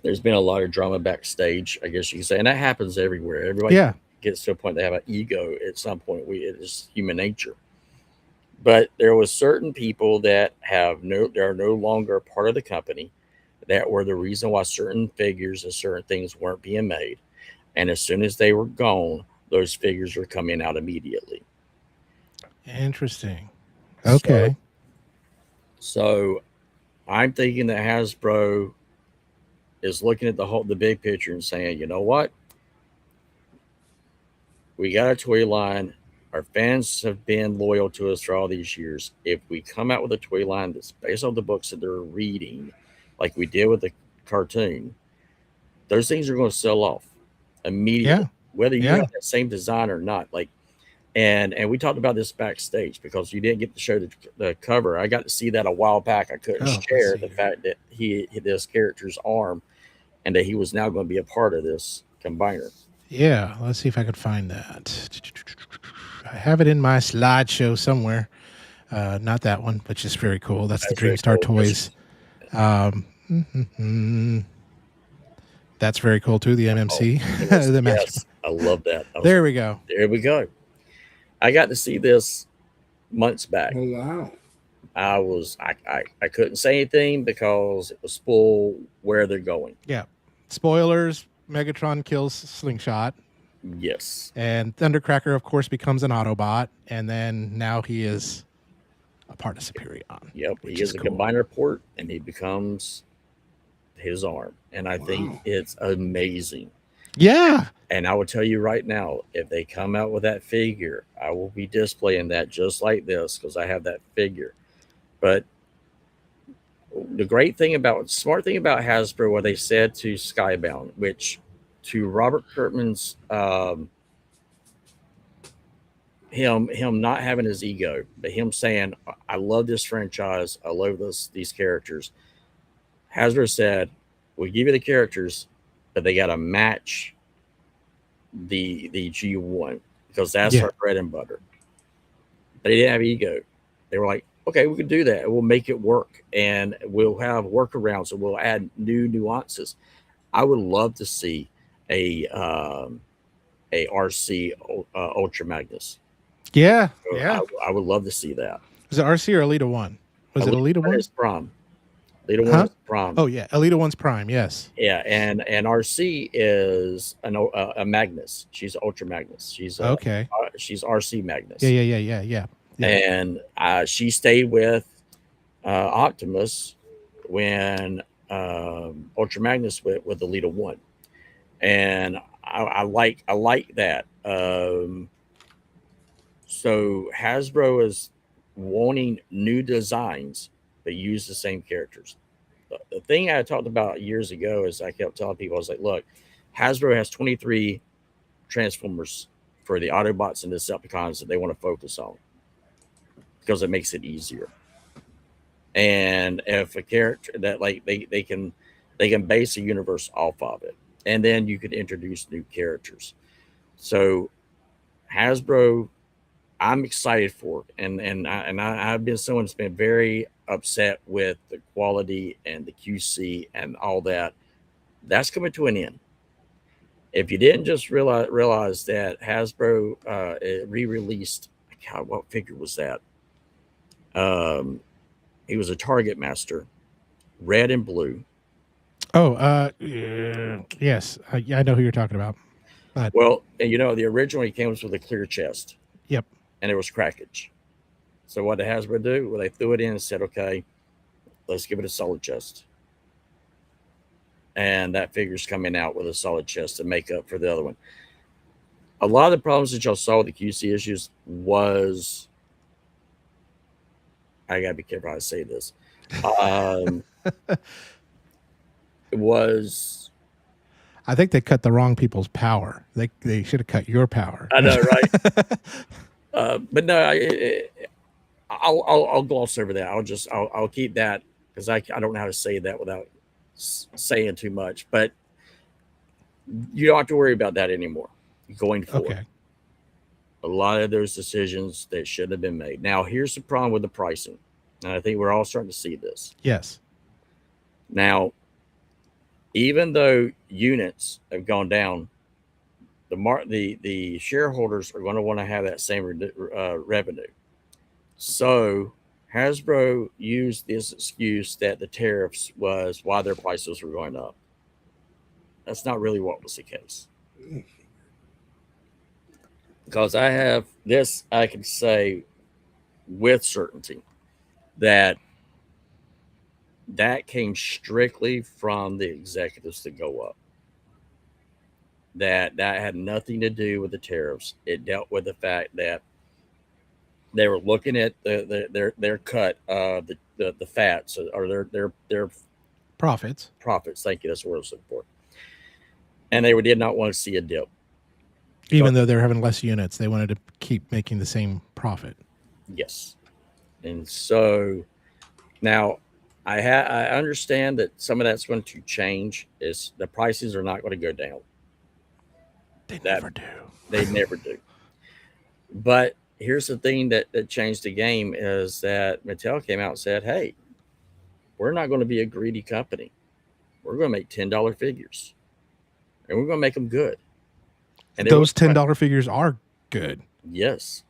There's been a lot of drama backstage, I guess you could say. And that happens everywhere. Everybody gets to a point they have an ego at some point. It's human nature. But there was certain people that are no longer a part of the company that were the reason why certain figures and certain things weren't being made. And as soon as they were gone, those figures were coming out immediately. Interesting. Okay. So I'm thinking that Hasbro is looking at the big picture and saying, you know what? We got a toy line. Our fans have been loyal to us for all these years. If we come out with a toy line that's based on the books that they're reading, like we did with the cartoon, those things are going to sell off immediately, whether you have that same design or not. Like, and we talked about this backstage because you didn't get to show the cover. I got to see that a while back. I couldn't share the fact that this character's arm and that he was now going to be a part of this combiner. Yeah, let's see if I could find that. I have it in my slideshow somewhere. Not that one, but just very cool. That's the That's very Dreamstar cool. Toys. That's very cool too. The MMC, the master. Yes, I love that. There we go. There we go. I got to see this months back. Oh wow. I couldn't say anything because it was full where they're going. Yeah. Spoilers, Megatron kills Slingshot. Yes. And Thundercracker, of course, becomes an Autobot. And then now he is a part of Superion. Yep. He is a combiner port, and he becomes his arm. And I think it's amazing. Yeah. And I will tell you right now, if they come out with that figure, I will be displaying that just like this because I have that figure. But the smart thing about Hasbro, what they said to Skybound, which to Robert Kirkman's him not having his ego, but him saying, I love this franchise, I love these characters. Hasbro said, we'll give you the characters, but they got to match the G1 because that's our bread and butter. But he didn't have ego. They were like, okay, we can do that. We'll make it work, and we'll have workarounds, and we'll add new nuances. I would love to see a RC Ultra Magnus. Yeah, So yeah. I would love to see that. Was it RC or Elita 1? Was it Elita 1? It's Prime. Elita 1 is Prime. Oh, yeah. Elita 1's Prime, yes. Yeah, and RC is a Magnus. She's Ultra Magnus. She's she's RC Magnus. Yeah. And she stayed with Optimus when Ultra Magnus went with Elita 1, and I like that. So Hasbro is wanting new designs but use the same characters. The thing I talked about years ago is I kept telling people, I was like, look, Hasbro has 23 Transformers for the Autobots and Decepticons that they want to focus on because it makes it easier. And if a character that like they can base a universe off of it, and then you could introduce new characters. So Hasbro, I'm excited for it, and I've been someone that's been very upset with the quality and the QC and all that. That's coming to an end. If you didn't just realize that Hasbro re-released, God, what figure was that? He was a Target Master, red and blue. Oh, yes, I know who you're talking about. Well, and the original he came with a clear chest. Yep. And it was crackage. So what did Hasbro do? Well, they threw it in and said, okay, let's give it a solid chest. And that figure's coming out with a solid chest to make up for the other one. A lot of the problems that y'all saw with the QC issues was, I gotta be careful how I say this. It was, I think they cut the wrong people's power. They should have cut your power. I know, right? But no, I'll gloss over that. I'll keep that because I don't know how to say that without saying too much. But you don't have to worry about that anymore going forward. Okay. A lot of those decisions that should have been made. Now, here's the problem with the pricing, and I think we're all starting to see this. Yes. Now, even though units have gone down, the shareholders are going to want to have that same revenue. So Hasbro used this excuse that the tariffs was why their prices were going up. That's not really what was the case. Because I have this, I can say with certainty that came strictly from the executives to go up. That had nothing to do with the tariffs. It dealt with the fact that they were looking at their cut of the fats or their profits. Thank you. That's what I was looking for. And they did not want to see a dip. Even though they're having less units, they wanted to keep making the same profit. Yes. And so now I understand that some of that's going to change. Is the prices are not going to go down. They That never do. they never do. But here's the thing that changed the game is that Mattel came out and said, "Hey, we're not going to be a greedy company. We're going to make $10 figures, and we're going to make them good." And Those $10 figures are good. Yes,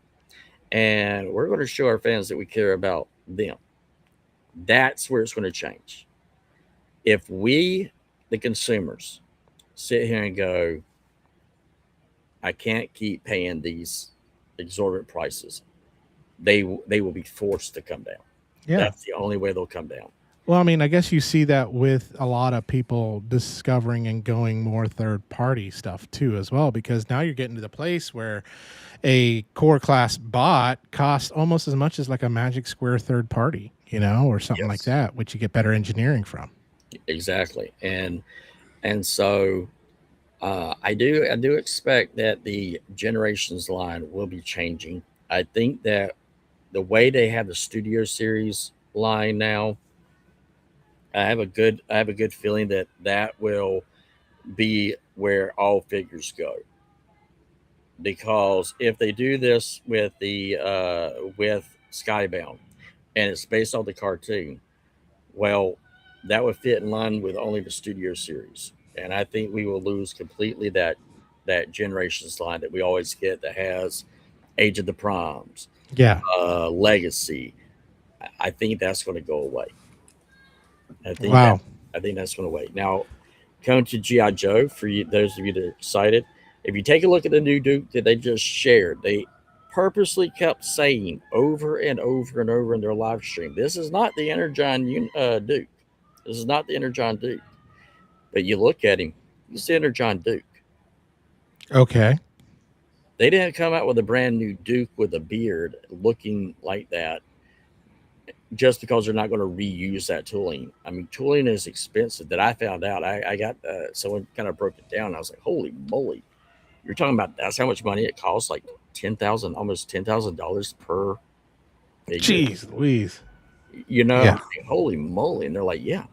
and we're going to show our fans that we care about them. That's where it's going to change. If we, the consumers, sit here and go, I can't keep paying these exorbitant prices, they will be forced to come down. Yeah. That's the only way they'll come down. Well, I mean, I guess you see that with a lot of people discovering and going more third party stuff too, as well, because now you're getting to the place where a core class bot costs almost as much as like a Magic Square third party, or something like that, which you get better engineering from. Exactly. And so I do expect that the Generations line will be changing. I think that the way they have the Studio Series line now, I have a good feeling that will be where all figures go. Because if they do this with the with Skybound, and it's based on the cartoon, well, that would fit in line with only the Studio Series, and I think we will lose completely that Generations line that we always get that has Age of the Proms, Legacy. I think that's going to go away. I think that's going to wait. Now, coming to GI Joe, for you, those of you that are excited, if you take a look at the new Duke that they just shared, they purposely kept saying over and over and over in their live stream, this is not the Energon Duke. This is not the Energon Duke. But you look at him, he's the Energon Duke. Okay. They didn't come out with a brand new Duke with a beard looking like that just because they're not going to reuse that tooling. I mean, tooling is expensive. That I found out. I got someone kind of broke it down. I was like, holy moly. You're talking about that's how much money it costs, like almost $10,000 per figure. Jeez Louise. Holy moly. And they're like, yeah,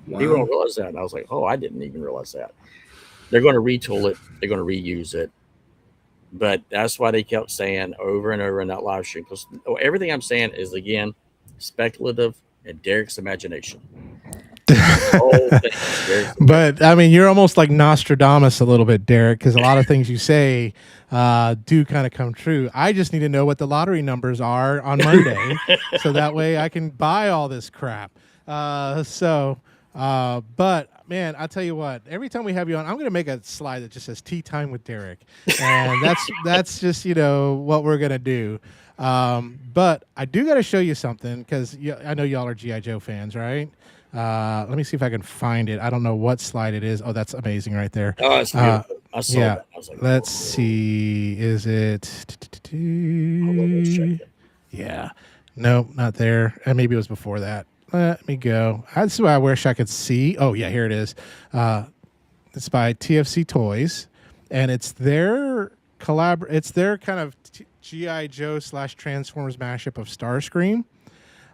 people don't realize that. And I was like, oh, I didn't even realize that. They're going to retool it. They're going to reuse it. But that's why they kept saying over and over in that live stream. Because everything I'm saying is, again, speculative and Derek's imagination. But I mean, you're almost like Nostradamus a little bit, Derek, because a lot of things you say do kind of come true. I just need to know what the lottery numbers are on Monday so that way I can buy all this crap. But man, I'll tell you what, every time we have you on, I'm going to make a slide that just says Tea Time with Derek. And that's just, what we're going to do. But I do got to show you something because I know y'all are G.I. Joe fans, right? Let me see if I can find it. I don't know what slide it is. Oh, that's amazing right there. Oh, it's beautiful. I saw that. I was like, let's see. Is it? Yeah. No, not there. And maybe it was before that. Let me go. That's what I wish I could see. Oh, yeah, here it is. It's by TFC Toys, and it's their It's their kind of G.I. Joe / Transformers mashup of Starscream.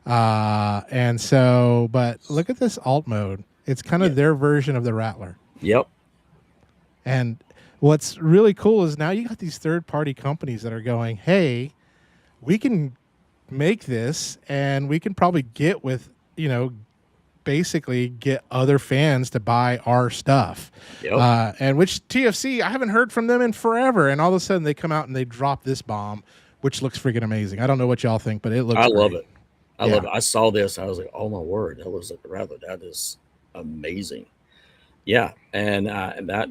And so, but look at this alt mode. It's kind of their version of the Rattler. Yep. And what's really cool is now you got these third-party companies that are going, hey, we can make this, and we can probably get with, basically get other fans to buy our stuff. Yep. And which TFC, I haven't heard from them in forever. And all of a sudden they come out and they drop this bomb, which looks freaking amazing. I don't know what y'all think, but it looks I great. love it. I love it. I saw this. I was like, oh my word, that looks like the Rattler. That is amazing. Yeah. And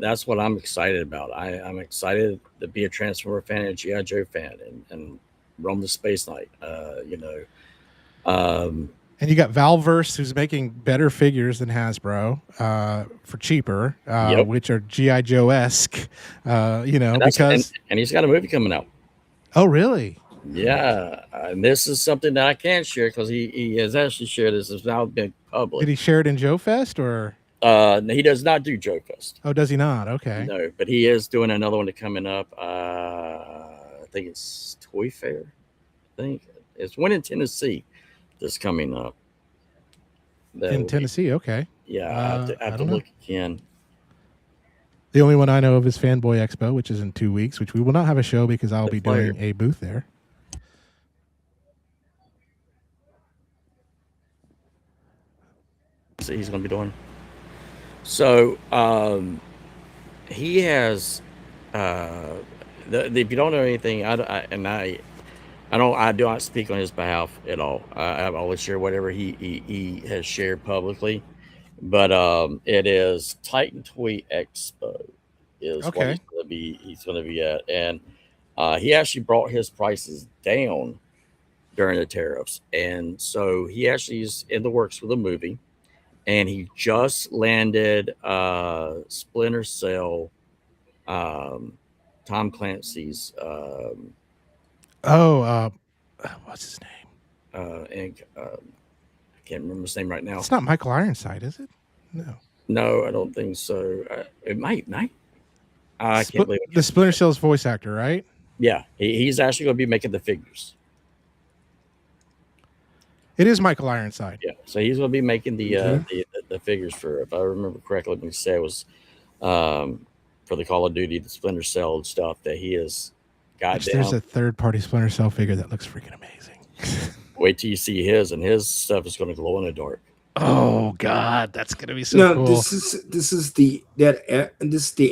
that's what I'm excited about. I'm excited to be a Transformer fan and a G.I. Joe fan and roam the Space Knight, And you got Valverse, who's making better figures than Hasbro for cheaper, which are G.I. Joe-esque, because... And he's got a movie coming out. Oh, really? Yeah. And this is something that I can't share because he has actually shared this. It's now been public. Did he share it in Joe Fest or... he does not do Joe Fest. Oh, does he not? Okay. No, but he is doing another one coming up. I think it's Toy Fair. I think it's one in Tennessee that's coming up. In Tennessee, okay. Yeah, I have to don't know. look again. The only one I know of is Fanboy Expo, which is in 2 weeks, which we will not have a show because I'll be later. doing a booth there. So he's going to be doing. So he has. If you don't know anything, I do not speak on his behalf at all. I always share whatever he has shared publicly. But it is Titan Toy Expo is what he's going to be at, and he actually brought his prices down during the tariffs, and so he actually is in the works with a movie, and he just landed Splinter Cell, Tom Clancy's. What's his name? And I can't remember his name right now. It's not Michael Ironside, is it? No, I don't think so. It might. I can't believe it. The Splinter Cell's voice actor, right? Yeah, he's actually going to be making the figures. It is Michael Ironside. Yeah, so he's going to be making the figures for, if I remember correctly, let me say it was for the Call of Duty, the Splinter Cell stuff that he has got down. There's a third-party Splinter Cell figure that looks freaking amazing. Wait till you see his, and his stuff is going to glow in the dark. Oh God, that's gonna be so cool. This is the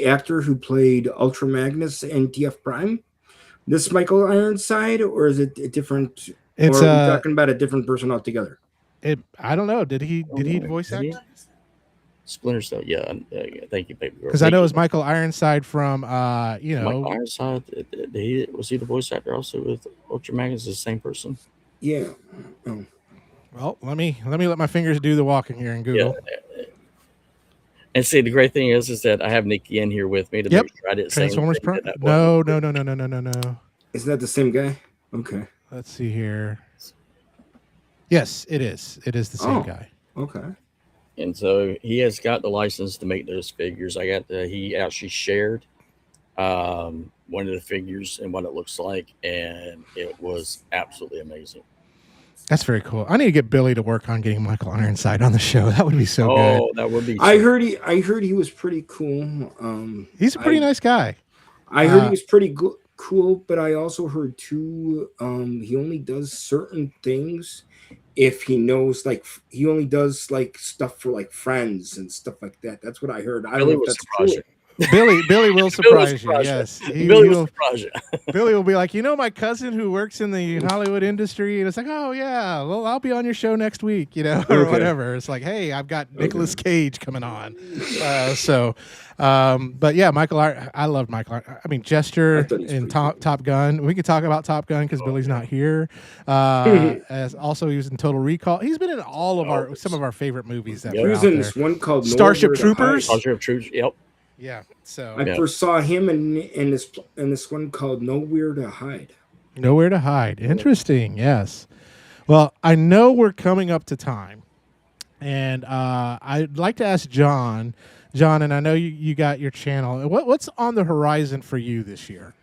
actor who played Ultra Magnus and TF Prime. This Michael Ironside, or is it a different? It's or are we talking about a different person altogether? I don't know. Did he voice act? Splinter Cell, yeah. Thank you, baby girl. Because I know it was Michael Ironside from Michael Ironside. Was he the voice actor also with Ultra Magnus? The same person? Yeah. Oh. Well, let me let my fingers do the walking here in Google. Yeah. And see, the great thing is that I have Nikki in here with me to make sure I didn't say Transformers Prime. No. Isn't that the same guy? Okay. Let's see here. Yes, it is. It is the same guy. Okay. And so he has got the license to make those figures. He actually shared one of the figures and what it looks like, and it was absolutely amazing. That's very cool. I need to get Billy to work on getting Michael Ironside on the show. That would be so good. Oh, that would be. I heard he was pretty cool. He's a pretty nice guy. I heard he was pretty cool, but I also heard too. He only does certain things if he knows, like he only does like stuff for like friends and stuff like that. That's what I heard. I don't know if that's true. Billy will surprise you. Yes, Billy will surprise you. Billy will be like, my cousin who works in the Hollywood industry, and it's like, oh yeah, well I'll be on your show next week, or whatever. It's like, hey, I've got Nicolas Cage coming on. But yeah, Michael, I loved Michael. I mean, Jester in Top Gun. We could talk about Top Gun because Billy's not here. As also he was in Total Recall. He's been in all of some of our favorite movies that he was in this one called Starship Troopers. Starship Troopers. Yep. Yeah, so I first saw him in this one called Nowhere to Hide. Nowhere to Hide. Interesting. Yes. Well, I know we're coming up to time, and I'd like to ask John, and I know you got your channel. What's on the horizon for you this year?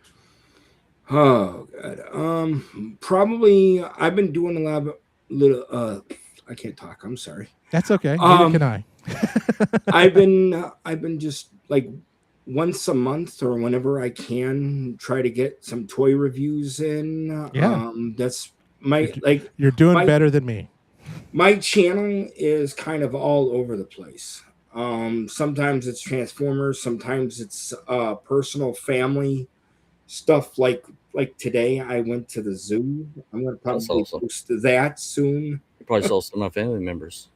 Oh God. Probably I've been doing a lot of little. I can't talk. I'm sorry. That's okay. Neither can I. I've been just like once a month or whenever I can try to get some toy reviews in. Yeah. That's my You're doing better than me. My channel is kind of all over the place. Sometimes it's Transformers, sometimes it's personal family stuff like today I went to the zoo. I'm gonna probably post that soon. You probably saw some of my family members.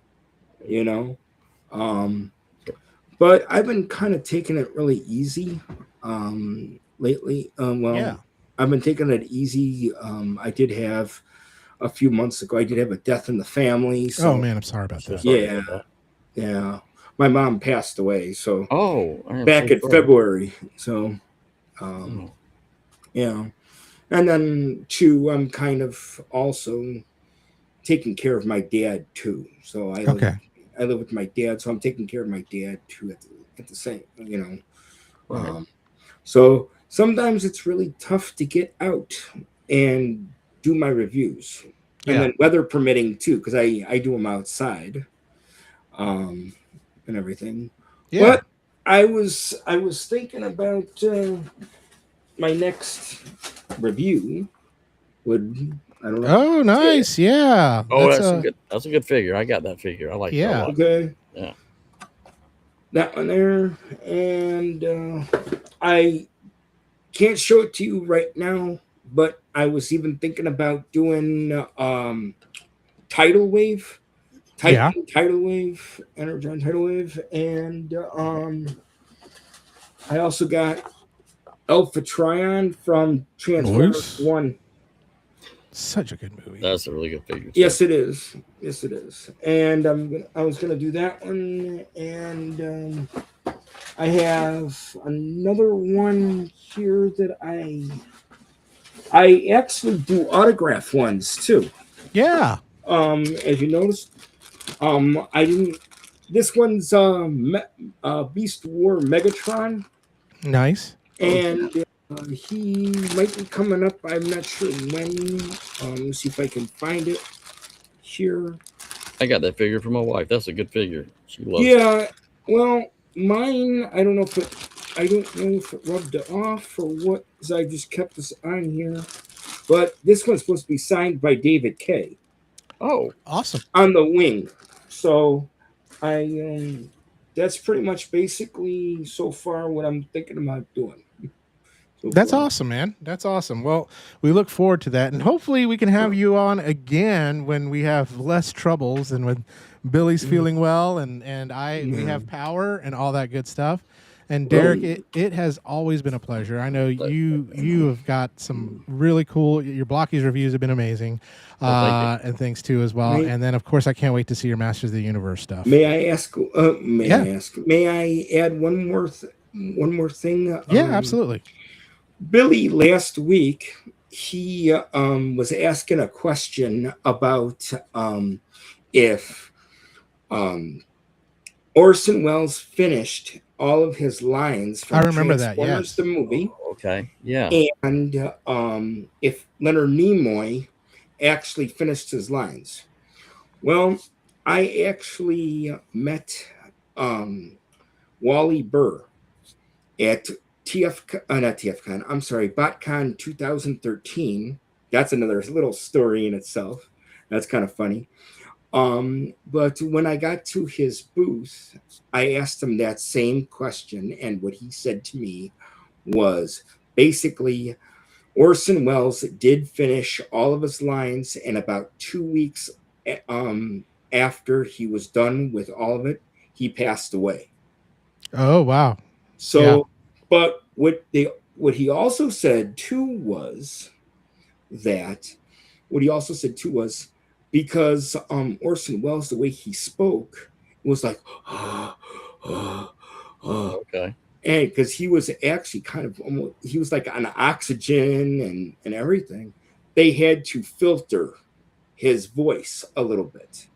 But I've been kind of taking it really easy lately. I've been taking it easy. I did have a few months ago, I did have a death in the family. So, oh man, I'm sorry about that. Yeah. My mom passed away. So back in February. So yeah. And then too, I'm kind of also taking care of my dad too. So I live with my dad, so I'm taking care of my dad too at the same, Right. So sometimes it's really tough to get out and do my reviews, and then weather permitting too, because I do them outside. and everything. Yeah. But I was thinking about my next review would, I don't know. Oh, nice. Yeah. Oh, That's that's a good. That's a good figure. I got that figure. I like that Yeah. a lot. Okay. Yeah. That one there, and I can't show it to you right now, but I was even thinking about doing tidal wave, Yeah. tidal wave, Energon tidal wave, and I also got Alpha Trion from Transformers Nice. 1. Such a good movie. That's a really good figure. Too. Yes, it is. Yes, it is. And I was gonna do that one, and I have another one here that I actually do autograph ones too. Yeah. As you noticed, I didn't. This one's Beast War Megatron, Nice. and he might be coming up. I'm not sure when. Let's see if I can find it here. I got that figure for my wife. That's a good figure. She loves it. Yeah. Well, mine. I don't know if it rubbed it off or what. Because I just kept this on here. But this one's supposed to be signed by David K. Oh, Awesome. On the wing. So that's pretty much basically so far what I'm thinking about doing. So That's far. awesome, man. That's awesome. Well, we look forward to that. And hopefully we can have you on again when we have less troubles and when Billy's feeling well and we have power and all that good stuff. And Derek, it has always been a pleasure. I know you have got some really cool. Your Blockies reviews have been amazing, and things too as well. And then, of course, I can't wait to see your Masters of the Universe stuff. May I ask? May I add one more thing? Yeah, absolutely. Billy last week he was asking a question about if Orson Welles finished all of his lines from I remember that, Transformers yes. the movie. okay. Yeah. And if Leonard Nimoy actually finished his lines. Well, I actually met Wally Burr at not TFCon, I'm sorry, BotCon 2013. That's another little story in itself. That's kind of funny. But when I got to his booth, I asked him that same question, and what he said to me was basically Orson Welles did finish all of his lines, and about 2 weeks after he was done with all of it, he passed away. Oh, wow. So, but what he also said too was because Orson Welles, the way he spoke, was like, Okay. and because he was actually kind of almost, he was like on oxygen and everything, they had to filter his voice a little bit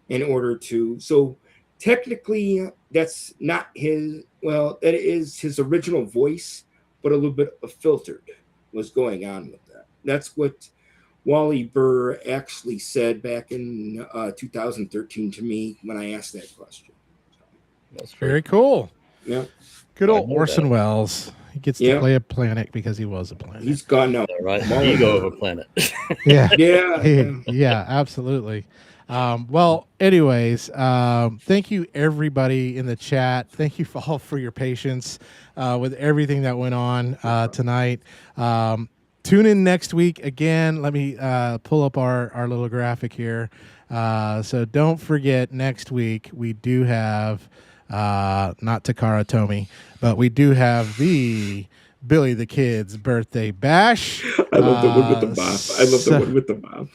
in order to. So technically, that's not his. Well, that is his original voice, but a little bit of filtered was going on with that. That's what Wally Burr actually said back in 2013 to me when I asked that question. That's Very cool. Yeah. Good I old know Orson that. Welles. He gets to play a planet because he was a planet. He's gone now. Right. Ego of a planet. Yeah. Yeah. Yeah, absolutely. Well, anyways, thank you everybody in the chat. Thank you all for your patience with everything that went on tonight. Tune in next week again. Let me pull up our little graphic here. So don't forget, next week we do have not Takara Tomy, but we do have the Billy the Kid's birthday bash. I love the one with the bob. I love the one with the bob.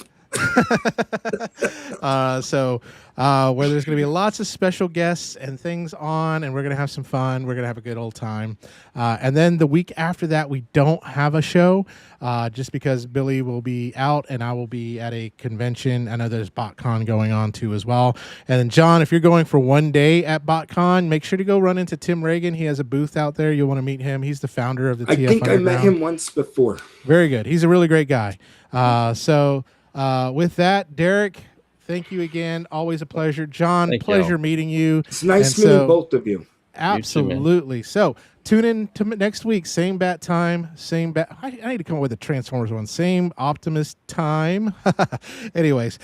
Where there's going to be lots of special guests and things on, and we're going to have some fun. We're going to have a good old time. And then the week after that, we don't have a show just because Billy will be out and I will be at a convention. I know there's BotCon going on too as well. And then, John, if you're going for one day at BotCon, make sure to go run into Tim Reagan. He has a booth out there. You'll want to meet him. He's the founder of the TF think I met Underground. him once before. Very good. He's a really great guy. With that, Derek, thank you again. Always a pleasure. John, Thank pleasure y'all. meeting you. It's nice And meeting so- both of you. Absolutely. So tune in to next week. Same bat time. Same bat. I need to come up with a Transformers one. Same Optimus time. Anyways,